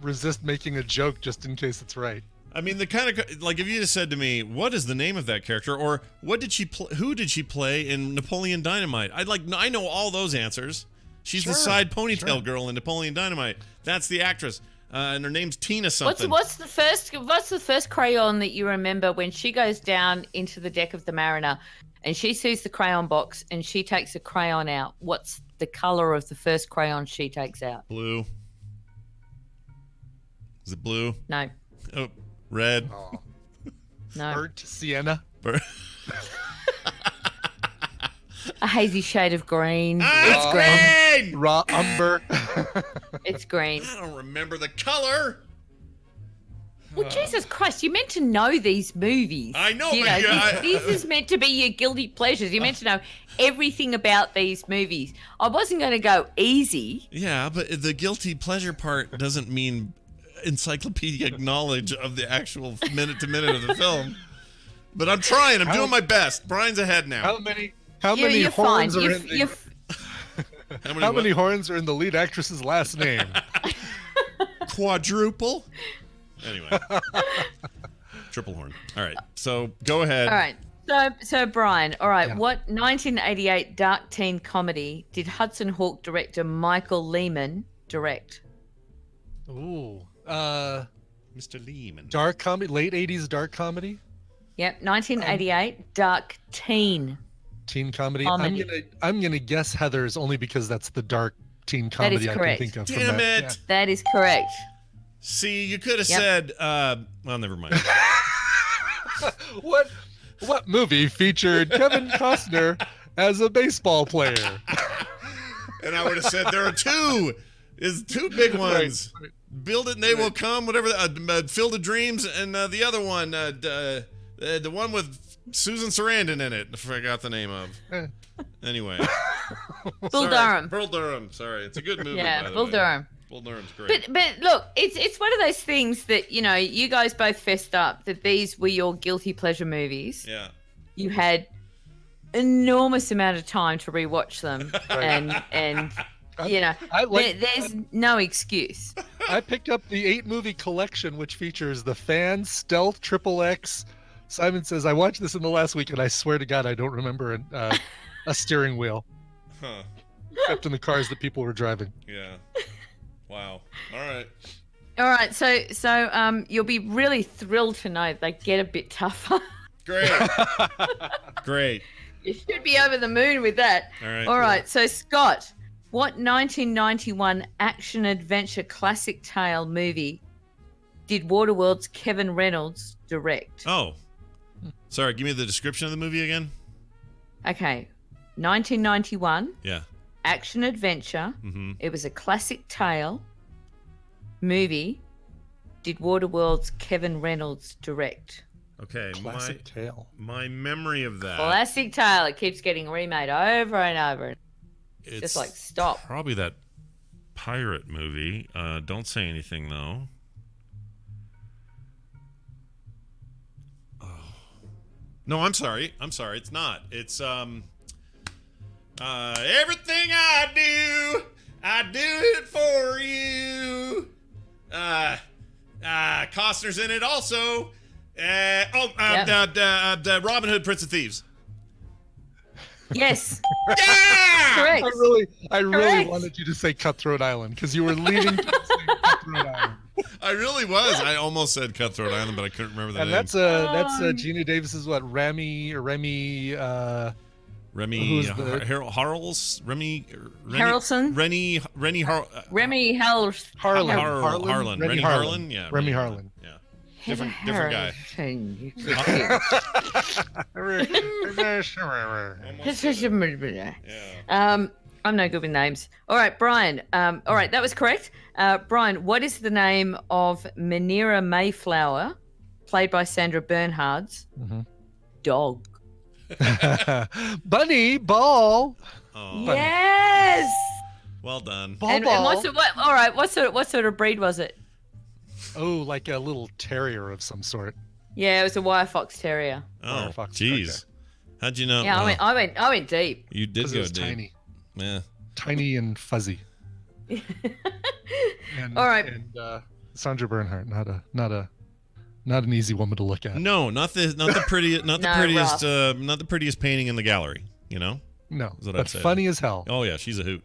resist making a joke just in case it's right. I mean, the kind of like if you just said to me, "What is the name of that character?" or "What did she who did she play in Napoleon Dynamite?" I know all those answers. She's the side ponytail girl in Napoleon Dynamite. That's the actress, and her name's Tina something. What's the first crayon that you remember when she goes down into the deck of the Mariner, and she sees the crayon box and she takes a crayon out? What's the color of the first crayon she takes out? Blue. Is it blue? No. Oh, red. Oh. No. Burnt sienna. A hazy shade of green. It's green. Raw umber. It's green. I don't remember the color. Well, Jesus Christ, you're meant to know these movies. I know, this is meant to be your guilty pleasures. You're meant to know everything about these movies. I wasn't going to go easy. Yeah, but the guilty pleasure part doesn't mean encyclopedic knowledge of the actual minute to minute of the film. But I'm trying. I'm doing my best. Brian's ahead now. How many horns are in the How many horns are in the lead actress's last name? Quadruple. Anyway. Triple horn. All right. So go ahead. All right. So Brian, all right, what 1988 dark teen comedy did Hudson Hawk director Michael Lehman direct? Ooh. Mr. Lehman. Dark comedy, late 80s dark comedy? Yep, 1988 dark teen comedy. I'm gonna guess Heathers only because that's the dark teen comedy I can think of. Damn from it! That. That is correct. See, you could have said. Well, never mind. What movie featured Kevin Costner as a baseball player? And I would have said there are two. Is two big ones. Right. Build it and they will come. Whatever. Field of Dreams and the other one, the one with Susan Sarandon in it. I forgot the name of. Anyway. Bull Durham. Bull Durham. Sorry, it's a good movie. Yeah, by the Bull way. Durham. Bull Durham's great. But look, it's one of those things that you guys both fessed up that these were your guilty pleasure movies. Yeah. You had enormous amount of time to rewatch them, and there's no excuse. I picked up the 8-movie collection, which features The Fan, Stealth, Triple X. Simon says, I watched this in the last week, and I swear to God, I don't remember a steering wheel. Huh. Except in the cars that people were driving. Yeah. Wow. All right. So you'll be really thrilled to know they get a bit tougher. Great. You should be over the moon with that. All right. So Scott, what 1991 action-adventure classic tale movie did Waterworld's Kevin Reynolds direct? Oh. Sorry, give me the description of the movie again. Okay. 1991. Yeah. Action adventure. Mm-hmm. It was a classic tale movie. Did Waterworld's Kevin Reynolds direct? Okay. Classic tale. My memory of that. Classic tale. It keeps getting remade over and over. It's just like, stop. Probably that pirate movie. Don't say anything, though. Oh. No, I'm sorry. It's not. It's, everything I do it for you. Costner's in it also. Robin Hood, Prince of Thieves. Yes. Yeah! Correct. I really wanted you to say Cutthroat Island because you were leading to say Cutthroat Island. I really was. I almost said Cutthroat Island, but I couldn't remember the name. And that's Gina Davis's Remy Harrelson. Remy Harlan. Yeah. Remy Harlan. Yeah. Different guy. I'm no good with names. All right, Brian. All right, that was correct. Brian, what is the name of Manera Mayflower, played by Sandra Bernhard's dog? Bunny Ball. Oh. Yes. Well done. And what sort of breed was it? Oh, like a little terrier of some sort. Yeah, it was a wire fox terrier. Oh, jeez. Okay. How'd you know? Yeah, I went deep. You did go deep. Tiny. Yeah. Tiny and fuzzy. All right. And Sandra Bernhard, not an easy woman to look at. No, not the prettiest, not the prettiest painting in the gallery. No, but funny as hell. Oh yeah, she's a hoot.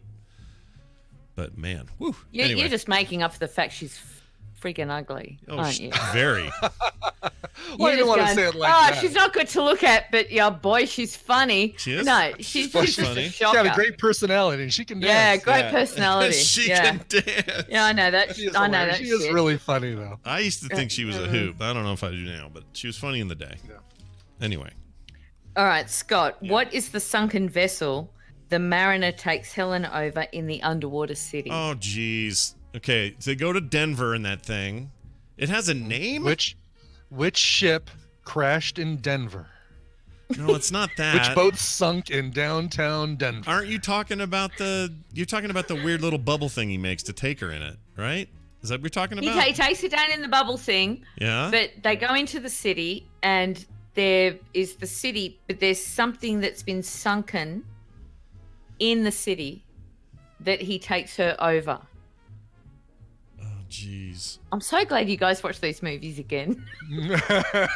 But man, whew. You're just making up for the fact she's freaking ugly, aren't you? Very. Well, you don't want to say it like that. She's not good to look at, but boy, she's funny. She is? No, she's just funny. a shocker. She's got a great personality, and she can dance. Yeah, great personality. She can dance. Yeah, I know that. She is really funny, though. I used to think she was a hoot. I don't know if I do now, but she was funny in the day. Yeah. Anyway. All right, Scott, what is the sunken vessel the mariner takes Helen over in the underwater city? Oh, geez. Okay, so they go to Denver in that thing. It has a name? Which ship crashed in Denver? No, it's not that. Which boat sunk in downtown Denver? Aren't you talking about you're talking about the weird little bubble thing he makes to take her in it, right? Is that what you're talking about? He takes her down in the bubble thing. Yeah. But they go into the city, and there is the city, but there's something that's been sunken in the city that he takes her over. Oh, jeez. I'm so glad you guys watch these movies again. The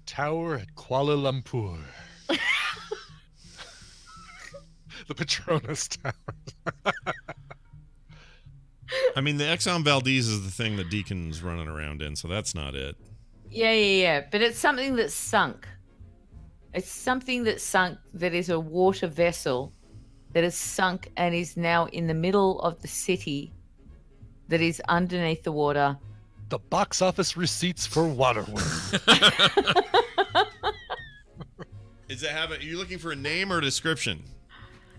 Tower at Kuala Lumpur. The Petronas Tower. I mean, the Exxon Valdez is the thing that Deacon's running around in, so that's not it. Yeah. But it's something that's sunk. It's something that's sunk that is a water vessel that is sunk and is now in the middle of the city that is underneath the water. The box office receipts for Waterworld. Is it are you looking for a name or a description?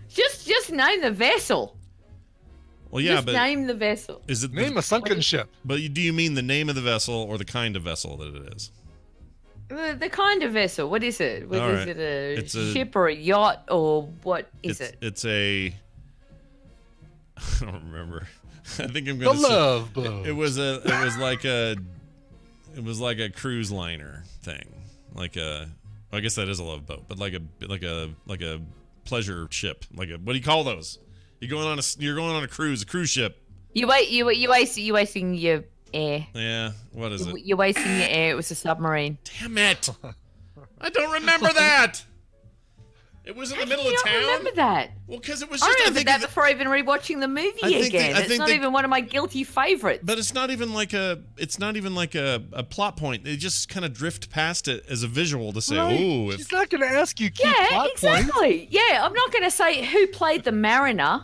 Just name the vessel. Well, yeah, Just name the vessel. Is it Name a sunken ship. But do you mean the name of the vessel or the kind of vessel that it is? The kind of vessel. What is it? All Is right. it a It's a- ship or a yacht or what is it? It's a. I don't remember. I think I'm The gonna. love boat. It was like a cruise liner thing, like a. I guess that is a love boat, but like a pleasure ship. Like a, what do you call those? You're going on a cruise ship. You wasting your air. Yeah. What is it? You're wasting your air. It was a submarine. Damn it! I don't remember that. It was in the middle of town. I remember that. Well, because it was I just. remember that before even rewatching the movie again. It's not even one of my guilty favorites. But it's not even like a. It's not even like a plot point. They just kind of drift past it as a visual to say, Right. "Ooh." She's not going to ask you key Yeah, plot exactly. points. Yeah, I'm not going to say who played the mariner.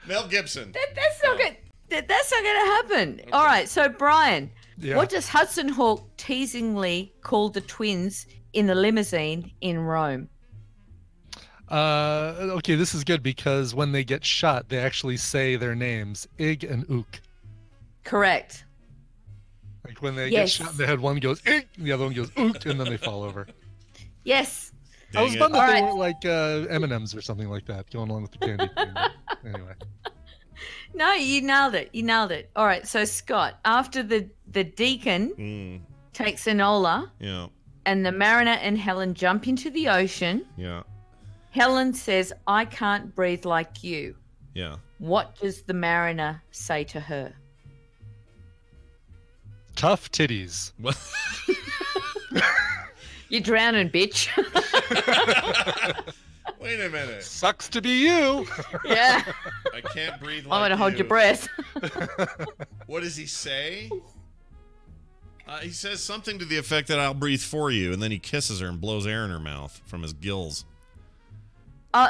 Mel Gibson. That's not going. That's not going to happen. Okay. All right. So Brian, what does Hudson Hawk teasingly call the twins in the limousine in Rome? Okay, this is good because when they get shot, they actually say their names, Ig and Ook. Correct. Like when they get shot in the head, one goes Ig, and the other one goes Ook, and then they fall over. Yes. I was bummed that they weren't like M&Ms or something like that, going along with the candy thing. Anyway. No, you nailed it. You nailed it. All right. So Scott, after the deacon takes Enola, and the mariner and Helen jump into the ocean. Yeah. Helen says, "I can't breathe like you." Yeah. What does the mariner say to her? Tough titties. What? You're drowning, bitch. Wait a minute. Sucks to be you. Yeah. I can't breathe like I'm gonna hold you. your breath. What does he say? He says something to the effect that I'll breathe for you, and then he kisses her and blows air in her mouth from his gills.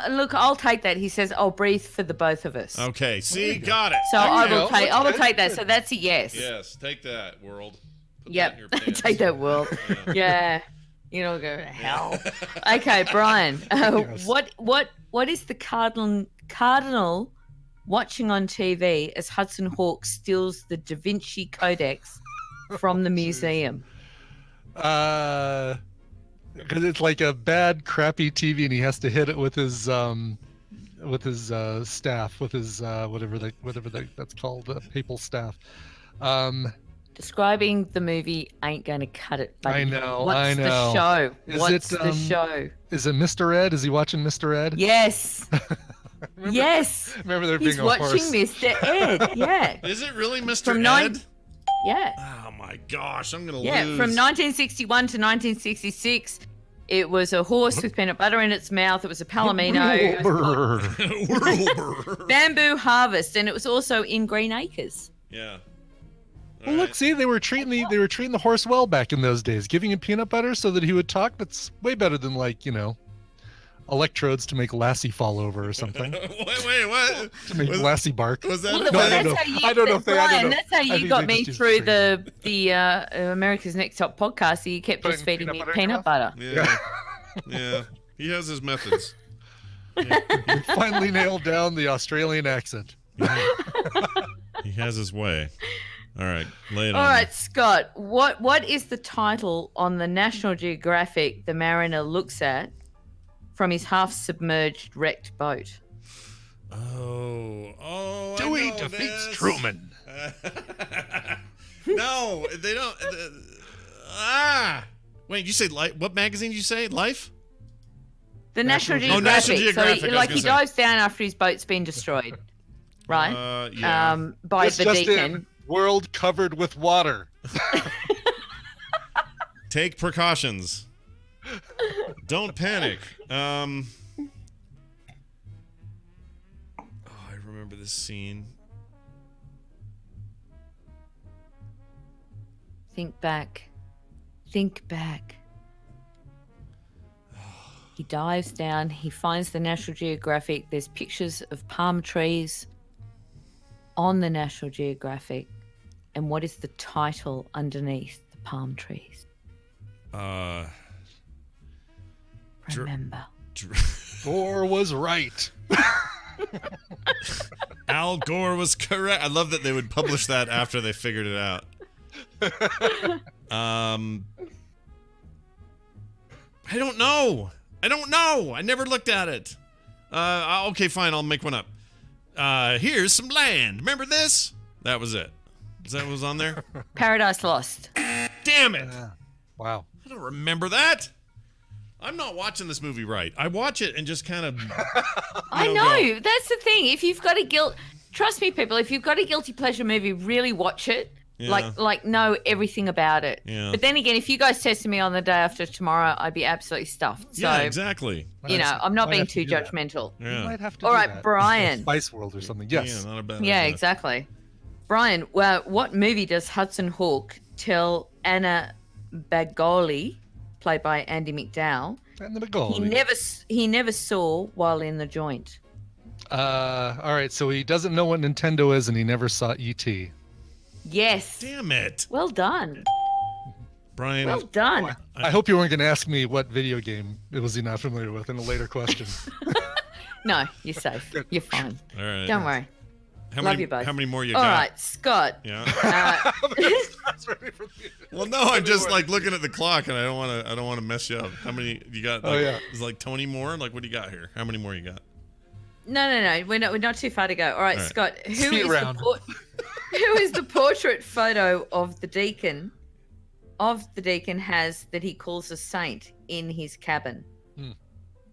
Look, I'll take that. He says, "I'll breathe for the both of us." Okay, see, got it. So I will take that. So that's a yes. Yes, take that, world. Put Yep, that in your pants. take that, world. Yeah, you know, go to hell. Okay, Brian. What is the cardinal watching on TV as Hudson Hawk steals the Da Vinci Codex from the museum? Because it's like a bad, crappy TV, and he has to hit it with his staff, with his whatever that's called, papal staff. Describing the movie ain't going to cut it. Buddy. I know. What's the show? What's the show? Is it Mr. Ed? Is he watching Mr. Ed? Yes. Yes. Remember there He's being a watching horse. Mr. Ed. Yeah. Is it really Mr. From Ed? Yeah. Oh my gosh, I'm gonna lose. Yeah, from 1961 to 1966, it was a horse with peanut butter in its mouth. It was a Palomino. Bamboo Harvest, and it was also in Green Acres. Yeah. Well, look, see, they were treating the horse well back in those days, giving him peanut butter so that he would talk. That's way better than electrodes to make Lassie fall over or something. Wait, what? To make Lassie bark. Was that? Well, No, I don't know if they. Brian, I don't know. that's how I you think got they me just through the America's Next Top podcast. So you kept just Putting feeding me peanut peanut butter. Yeah. Yeah. He has his methods. You finally nailed down the Australian accent. He has his way. All right, lay it on. All right, Scott. What is the title on the National Geographic the mariner looks at from his half-submerged wrecked boat? Oh! Dewey defeats Truman. No, they don't. Wait, you say Life? What magazine did you say? Life? The National Geographic. National Geographic. So he dives down after his boat's been destroyed, right? Yeah. By This the just deacon. in, world covered with water. Take precautions. Don't panic. I remember this scene. Think back. Think back. He dives down. He finds the National Geographic. There's pictures of palm trees on the National Geographic. And what is the title underneath the palm trees? Remember. Gore was right. Al Gore was correct. I love that they would publish that after they figured it out. I don't know. I never looked at it. Okay, fine. I'll make one up. Here's some land. Remember this? That was it. Is that what was on there? Paradise Lost. Damn it. Wow. I don't remember that. I'm not watching this movie right. I watch it and just kind of. I know. That's the thing. If you've got a trust me, people. If you've got a guilty pleasure movie, really watch it. Yeah. Like know everything about it. Yeah. But then again, if you guys tested me on the day after tomorrow, I'd be absolutely stuffed. So, Yeah, exactly. You know, I'm not Might being have to too do that. judgmental. You Yeah. might have to All do right, that. Brian. Spice World or something. Yes. Yeah, not a bad Yeah, idea. exactly. Brian, well, what movie does Hudson Hawk tell Anna Bagoli, played by Andy McDowell, And the McGoldie. he never saw while in the joint? All right, so he doesn't know what Nintendo is, and he never saw E.T. Yes. Damn it. Well done. Brian. Well done. I hope you weren't going to ask me what video game was he not familiar with in a later question. No, you're safe. You're fine. All right. Don't worry. How Love many, you both. How many more you All got? right, Scott. Yeah. Ready for the- Well, no, I'm just like looking at the clock, and I don't want to mess you up. How many you got? Oh, Like, yeah. Is like 20 more? Like, what do you got here? How many more you got? No. We're not too far to go. All right, All right. Scott. Speed round. Who is the portrait photo of the deacon? Has that he calls a saint in his cabin.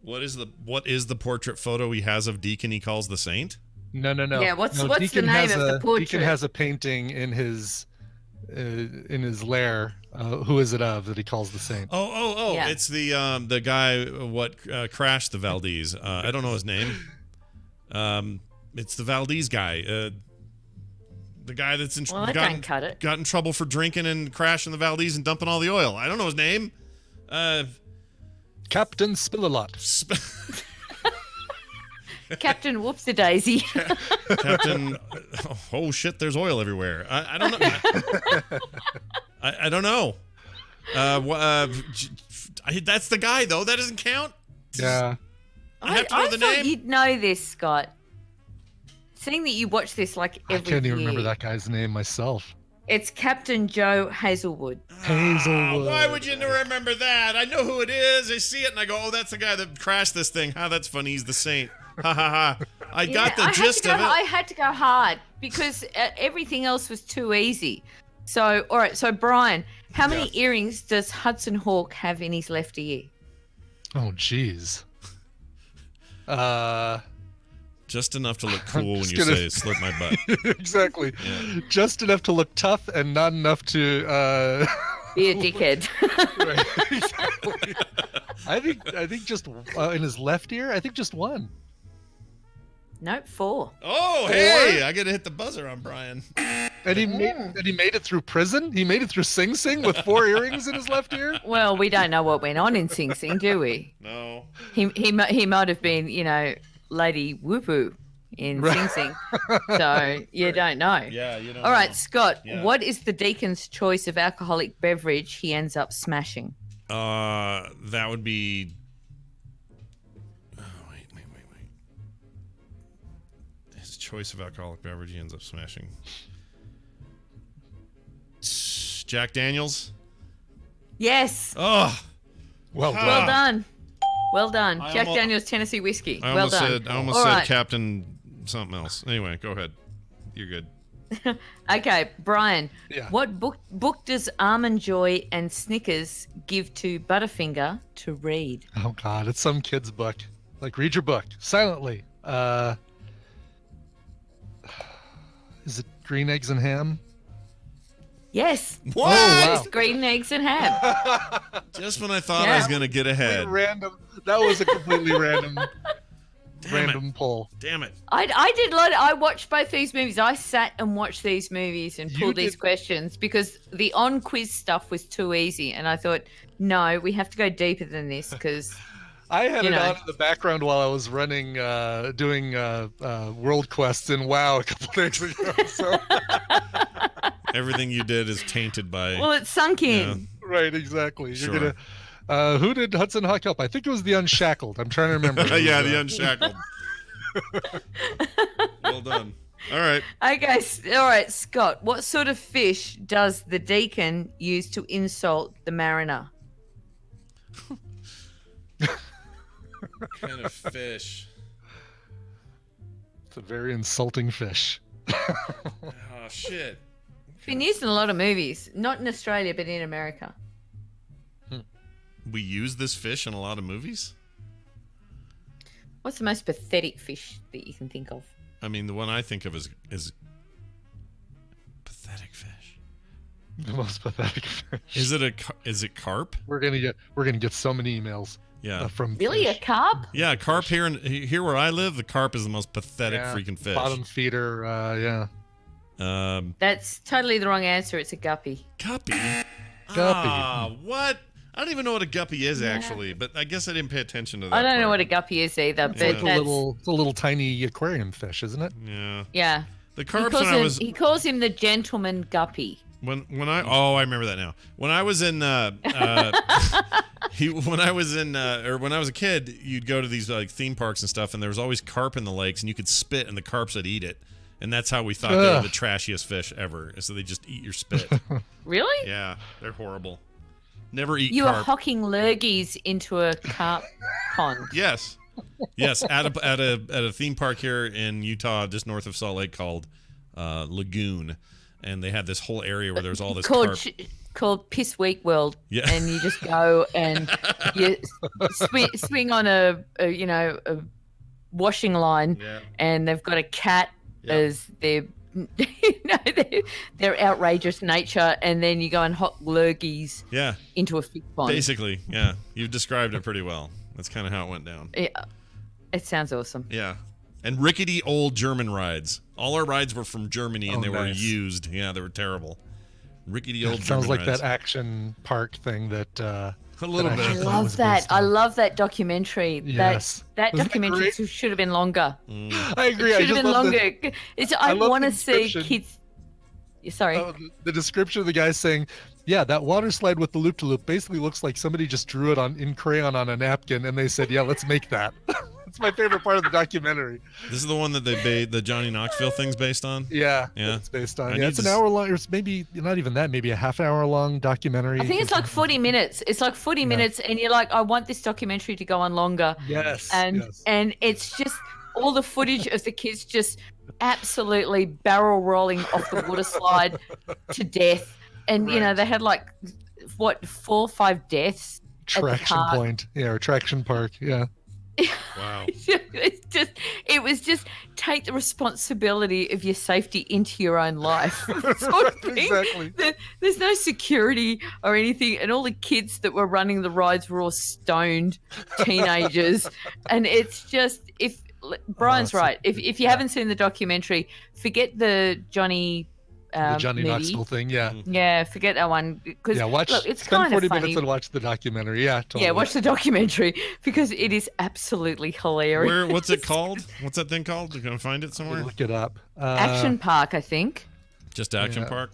What is the portrait photo he has of Deacon he calls the saint? No. Yeah, what's No, the Deacon name has of the a- portrait? Deacon has a painting in his lair. Who is it of that he calls the saint? Oh! Yeah. It's the guy what crashed the Valdez. I don't know his name. It's the Valdez guy. The guy that's Well, I can't cut it. got in trouble for drinking and crashing the Valdez and dumping all the oil. I don't know his name. Captain Spill-a-Lot. Captain Whoopsie-Daisy. Captain. Oh shit! There's oil everywhere. I don't know. I don't know. That's the guy though. That doesn't count. Yeah. I have to know I the thought name. you'd know this, Scott. Seeing that you watch this like I every can't even year. remember that guy's name myself. It's Captain Joe Hazelwood. Hazelwood. Why would you remember that? I know who it is. I see it and I go, oh, that's the guy that crashed this thing. That's funny. He's the saint. Ha ha ha. I got the gist of it. I had to go hard because everything else was too easy. So, all right. So, Brian, how many earrings does Hudson Hawk have in his left ear? Oh, jeez. Just enough to look cool when just you gonna- say slit my butt. Exactly. Yeah. Just enough to look tough and not enough to Be a dickhead. Right, exactly. I think just in his left ear, I think just one. Nope, 4. Oh, hey! I got to hit the buzzer on Brian. And he made it through prison. He made it through Sing Sing with 4 earrings in his left ear. Well, we don't know what went on in Sing Sing, do we? No. He might have been, Lady Whoopoo in Sing Sing. So you don't know. Yeah, you don't All right, know. Scott, Yeah. what is the deacon's choice of alcoholic beverage he ends up smashing? That would be. Oh, wait. His choice of alcoholic beverage he ends up smashing. Jack Daniels. Yes. Oh, Well Ah. Well done. Well done. I Jack almo- Daniels Tennessee whiskey. I Well almost done. said. I almost All said right. Captain something else. Anyway, go ahead. You're good. Okay, Brian. Yeah. What book does Almond Joy and Snickers give to Butterfinger to read? Oh God, it's some kid's book. Like, read your book silently. Is it Green Eggs and Ham? Yes. What? Oh, wow. It's green eggs and ham. Just when I thought I was Yeah. gonna get ahead. Random. That was a completely random poll. Damn it. I watched both these movies. I sat and watched these movies and You pulled these did- questions because the on quiz stuff was too easy, and I thought, no, we have to go deeper than this because. I had You it know. on in the background while I was running, doing World Quests in WoW a couple days ago. So Everything you did is tainted by. Well, it's sunk in. Right, exactly. Sure. You're gonna. Who did Hudson Hawk help? I think it was the Unshackled. I'm trying to remember. Yeah, the Unshackled. Well done. All right. Okay, all right, Scott. What sort of fish does the deacon use to insult the mariner? What kind of fish? It's a very insulting fish. Oh shit. It's been used in a lot of movies, not in Australia, but in America. We use this fish in a lot of movies? What's the most pathetic fish that you can think of? I mean, the one I think of is pathetic fish. The most pathetic fish. Is it carp? We're gonna get so many emails. Yeah. From Really, fish. a carp? Yeah, carp here where I live, the carp is the most pathetic freaking fish. Bottom feeder. Yeah. That's totally the wrong answer. It's a guppy. Guppy. Guppy. Ah, what? I don't even know what a guppy is actually, but I guess I didn't pay attention to that. I don't know part. what a guppy is either, but It's a little tiny aquarium fish, isn't it? Yeah. Yeah. The carps He calls him the gentleman guppy. When I remember that now. When I was in when I was a kid, you'd go to these like theme parks and stuff, and there was always carp in the lakes, and you could spit, and the carps would eat it, and that's how we thought they were the trashiest fish ever. So they just eat your spit. Really? Yeah, they're horrible. Never eat You carp. were hocking lurgies into a carp pond. Yes, at a theme park here in Utah, just north of Salt Lake, called Lagoon, and they had this whole area where there's all this carp. Called Piss Week World. Yeah. And you just go and you swing on a washing line, and they've got a cat as their their outrageous nature, and then you go and hock lurgies into a fish pond. Basically, yeah. You've described it pretty well. That's kind of how it went down. It sounds awesome. Yeah. And rickety old German rides. All our rides were from Germany, and they were used. Yeah, they were terrible. Rickety old German sounds like rides. that action park thing that a little bit. I love that. I love that documentary. Yes. That documentary should have been longer. I agree. It should have been longer. I want to see kids. Sorry. The description of the guy saying, "Yeah, that water slide with the loop-to-loop basically looks like somebody just drew it in crayon on a napkin, and they said, yeah, let's make that." It's my favorite part of the documentary. This is the one that the Johnny Knoxville thing's based on? Yeah. It's based on. It's an hour long, or it's maybe not even that, maybe a half-hour long documentary. I think it's like 40 minutes. It's like 40 minutes, and you're like, I want this documentary to go on longer. Yes. And it's just all the footage of the kids just absolutely barrel rolling off the water slide to death. And, you know, they had like, 4 or 5 deaths. Traction point. Yeah, or traction park. Yeah. Wow. It was just take the responsibility of your safety into your own life. Sort of thing. Exactly. There's no security or anything, and all the kids that were running the rides were all stoned teenagers. And it's just, if Brian's right, if you haven't seen the documentary, forget the Johnny the Johnny Knoxville thing, yeah, forget that one, because look, it's spend kind of 40 funny. minutes and watch the documentary. Yeah, totally. Yeah, watch the documentary because it is absolutely hilarious. What's it called? What's that thing called? You gonna find it somewhere? Look it up. Action Park, I think. Just Action Park.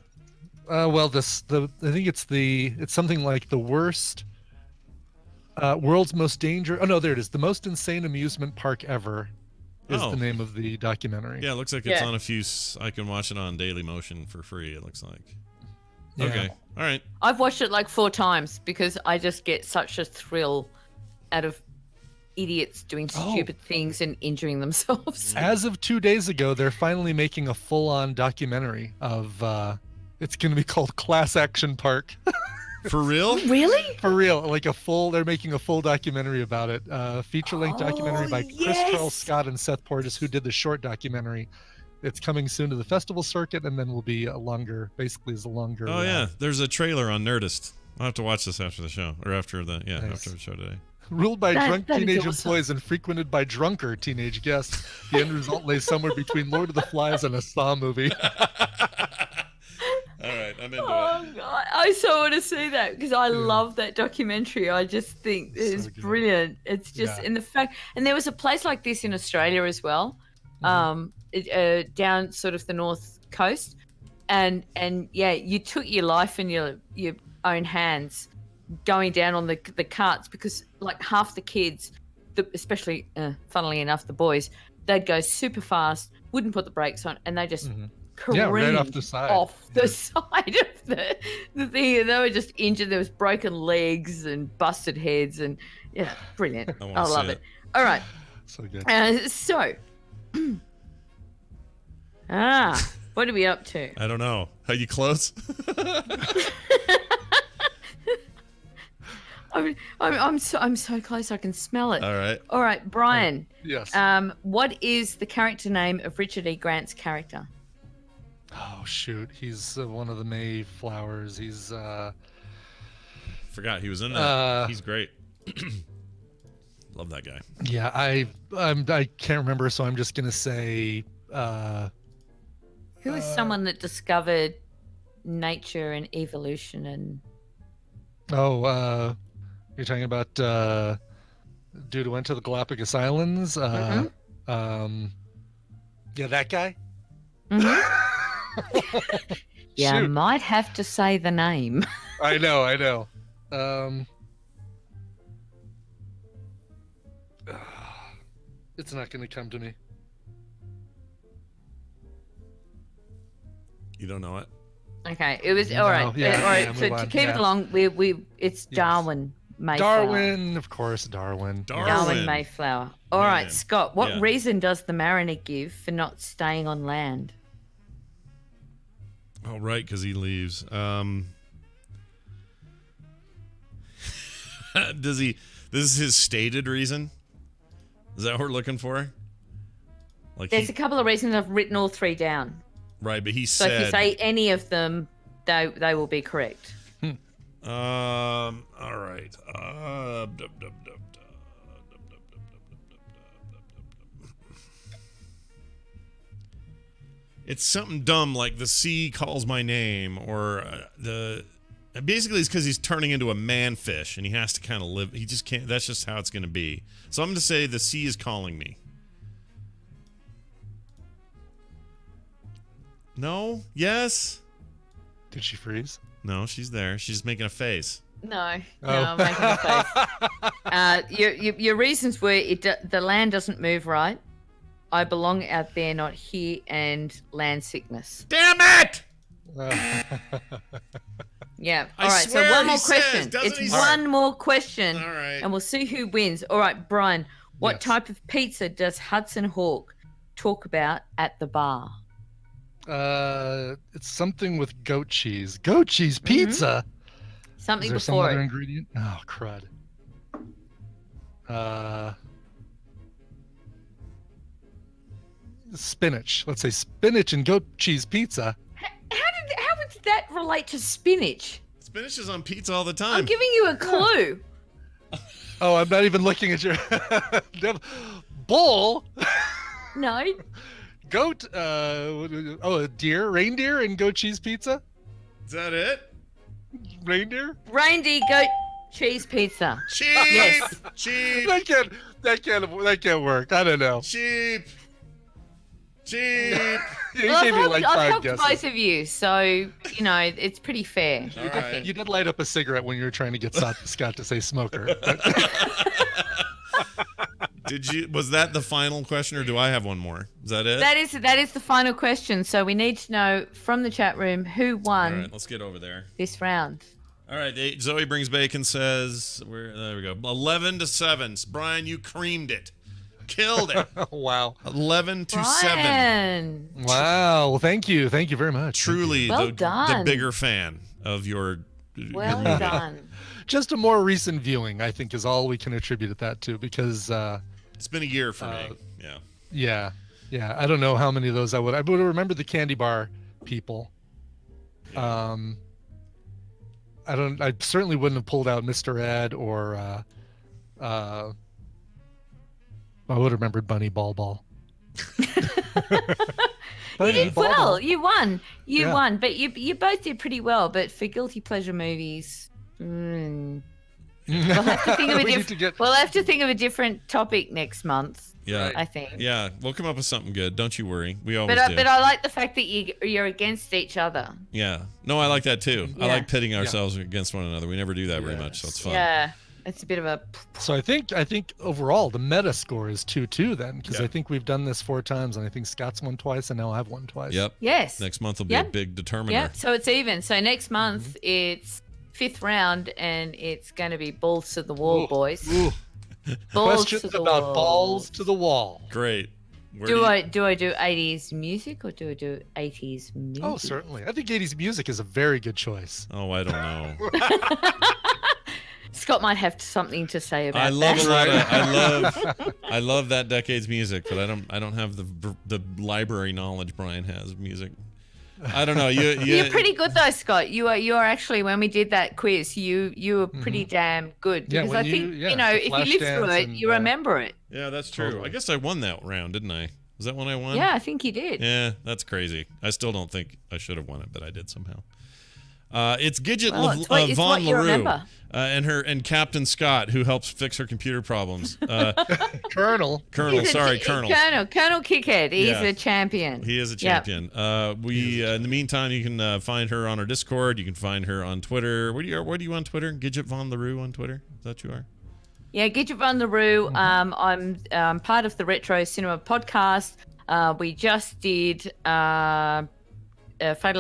Well, I think it's something like the worst, world's most dangerous. Oh no, there it is. The most insane amusement park ever. Is the name of the documentary. Yeah, it looks like it's on a few. I can watch it on Daily Motion for free, it looks like. Yeah. Okay. All right. I've watched it like 4 times because I just get such a thrill out of idiots doing stupid things and injuring themselves. As of 2 days ago, they're finally making a full-on documentary of it's going to be called Class Action Park. For real? Really? For real. Like they're making a full documentary about it. Feature-length documentary by Chris Charles Scott and Seth Portis, who did the short documentary. It's coming soon to the festival circuit, and then will be a longer. Oh yeah, there's a trailer on Nerdist. I'll have to watch this after the show, or after the after the show today. Ruled by drunk teenage awesome. employees and frequented by drunker teenage guests, the end result lays somewhere between Lord of the Flies and a Saw movie. All right, I'm into it. Oh God, I so want to see that because I love that documentary. I just think it's brilliant. It's just in the fact, and there was a place like this in Australia as well, down sort of the north coast, and yeah, you took your life in your own hands, going down on the carts, because like half the kids, especially funnily enough the boys, they'd go super fast, wouldn't put the brakes on, and they just careened right off the side. Side of the thing, and they were just injured. There was broken legs and busted heads, and yeah, brilliant. I love it. All right, so good. What are we up to? I don't know. Are you close? I'm so close. I can smell it. All right, Brian. Yes. What is the character name of Richard E. Grant's character? Oh shoot, he's one of the Mayflowers. He's forgot he was in that. He's great. Love that guy. Yeah, I can't remember, so I'm just gonna say. Who is someone that discovered nature and evolution and? Oh, you're talking about dude who went to the Galapagos Islands. Yeah, that guy. Yeah, I might have to say the name. I know. It's not going to come to me. You don't know it? Okay, it was all right. Yeah, all right. So to keep it along, it's Darwin Mayflower. Darwin, of course, Darwin Mayflower. All right, Scott. What reason does the mariner give for not staying on land? Oh, right, because he leaves. Does he? This is his stated reason. Is that what we're looking for? Like there's a couple of reasons. I've written all three down. Right, but he said. So if you say any of them, they will be correct. All right. It's something dumb like the sea calls my name, or basically it's because he's turning into a man-fish and he has to kind of live. He just can't. That's just how it's going to be. So I'm going to say the sea is calling me. No? Yes? Did she freeze? No, she's there. She's making a face. No, I'm making a face. Your reasons were the land doesn't move right. I belong out there, not here, and land sickness. Damn it! Yeah. All right. So one more question. It's one more question. All right. And we'll see who wins. All right, Brian. What type of pizza does Hudson Hawk talk about at the bar? It's something with goat cheese. Goat cheese pizza. Something Is there before some other it. ingredient? Oh, crud. Spinach. Let's say spinach and goat cheese pizza. How would that relate to spinach? Spinach is on pizza all the time. I'm giving you a clue. Oh, I'm not even looking at your bull. No. Goat. A deer, reindeer, and goat cheese pizza. Is that it? Reindeer. Goat cheese pizza. Cheap. Yes. Cheap. That can't work. I don't know. Cheap. You Well, gave me like I've 5 helped guesses. both of you, so it's pretty fair. All right. You did light up a cigarette when you were trying to get Scott to say smoker. Was that the final question, or do I have one more? Is that it? That is the final question. So we need to know from the chat room who won. All right, let's get over there. This round. All right, Zoe Brings Bacon says, there we go, 11-7. Brian, you creamed it. Killed it. Wow. 11-7. Wow. Well, thank you very much. Truly Well the done. bigger fan of your Well movie. done. Just a more recent viewing, I think, is all we can attribute that to, because it's been a year for me. Yeah. I don't know how many of those I would remember the candy bar people. Yeah. I certainly wouldn't have pulled out Mr. Ed or I would have remembered Bunny Ball Ball. You did well. You won. You won. But you both did pretty well. But for guilty pleasure movies, we'll have to think of a different. We'll have to think of a different topic next month. Yeah, I think. Yeah, we'll come up with something good. Don't you worry. We always do. But I like the fact that you're against each other. Yeah. No, I like that too. Yeah. I like pitting ourselves against one another. We never do that very much, so it's fun. Yeah, it's a bit of a. So I think overall the meta score is 2-2 then, because I think we've done this 4 times, and I think Scott's won twice, and now I've won twice. Yep. Yes. Next month will be a big determiner. Yeah. So it's even. So next month it's 5th round, and it's going to be balls to the wall, boys. Ooh. Balls Questions to the about wall. balls to the wall. Great. Do I do 80s music or do I do 80s music? Oh, certainly. I think 80s music is a very good choice. Oh, I don't know. Scott might have something to say about I love that. I love that decade's music, but I don't have the library knowledge Brian has of music. I don't know. You're pretty good though, Scott. You are actually, when we did that quiz, you were pretty damn good, because I think if you live through it, you remember it. Yeah, that's true. Totally. I guess I won that round, didn't I? Was that one I won? Yeah, I think you did. Yeah, that's crazy. I still don't think I should have won it, but I did somehow. It's Gidget Von LaRue and Captain Scott, who helps fix her computer problems. Colonel, sorry, Colonel Kickhead. He's a champion. He is a champion. In the meantime, you can find her on our Discord. You can find her on Twitter. Where are you on Twitter? Gidget Von LaRue on Twitter? Is that you are? Yeah, Gidget Von LaRue. I'm part of the Retro Cinema podcast. We just did Fatal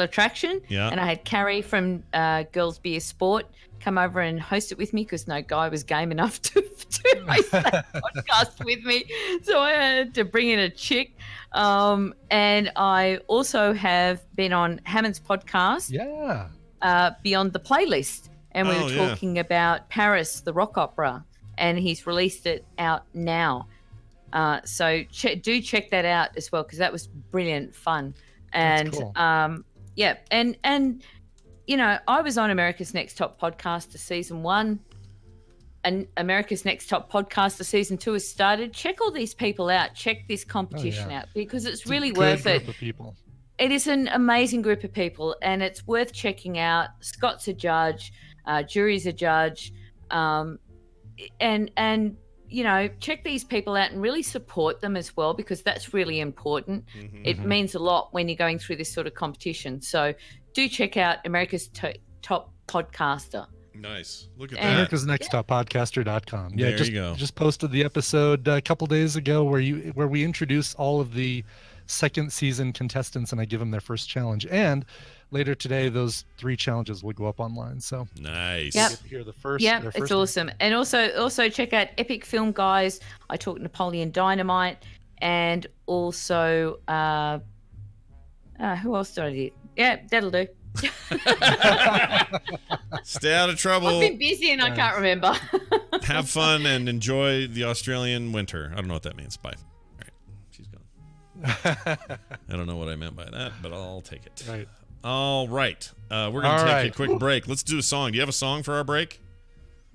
Attraction, and I had Carrie from Girls Beer Sport come over and host it with me, because no guy was game enough to host that podcast with me, so I had to bring in a chick. And I also have been on Hammond's podcast, Beyond the Playlist, and we were talking about Paris, the rock opera, and he's released it out now. So do check that out as well, because that was brilliant fun. And cool. And I was on America's Next Top Podcaster season 1, and America's Next Top Podcaster season 2 has started. Check all these people out. Check this competition out, because it's really worth it. Group of people. It is an amazing group of people, and it's worth checking out. Scott's a judge, Jury's a judge, and check these people out and really support them as well, because that's really important. It means a lot when you're going through this sort of competition. So do check out America's Top Podcaster. Nice. Look at And- that. America's Next Top Podcaster.com. Yeah, There just, you go. just posted the episode a couple days ago where we introduce all of the second season contestants, and I give them their first challenge. And later today, those 3 challenges will go up online. So Nice. Yep. you get to hear the first. Yeah, their it's first awesome. And also check out Epic Film Guys. I talk Napoleon Dynamite, and also who else did I do? Yeah, that'll do. Stay out of trouble. I've been busy and I can't remember. Have fun and enjoy the Australian winter. I don't know what that means. Bye. All right. She's gone. I don't know what I meant by that, but I'll take it. Right. All right. We're going to take a quick break. Let's do a song. Do you have a song for our break?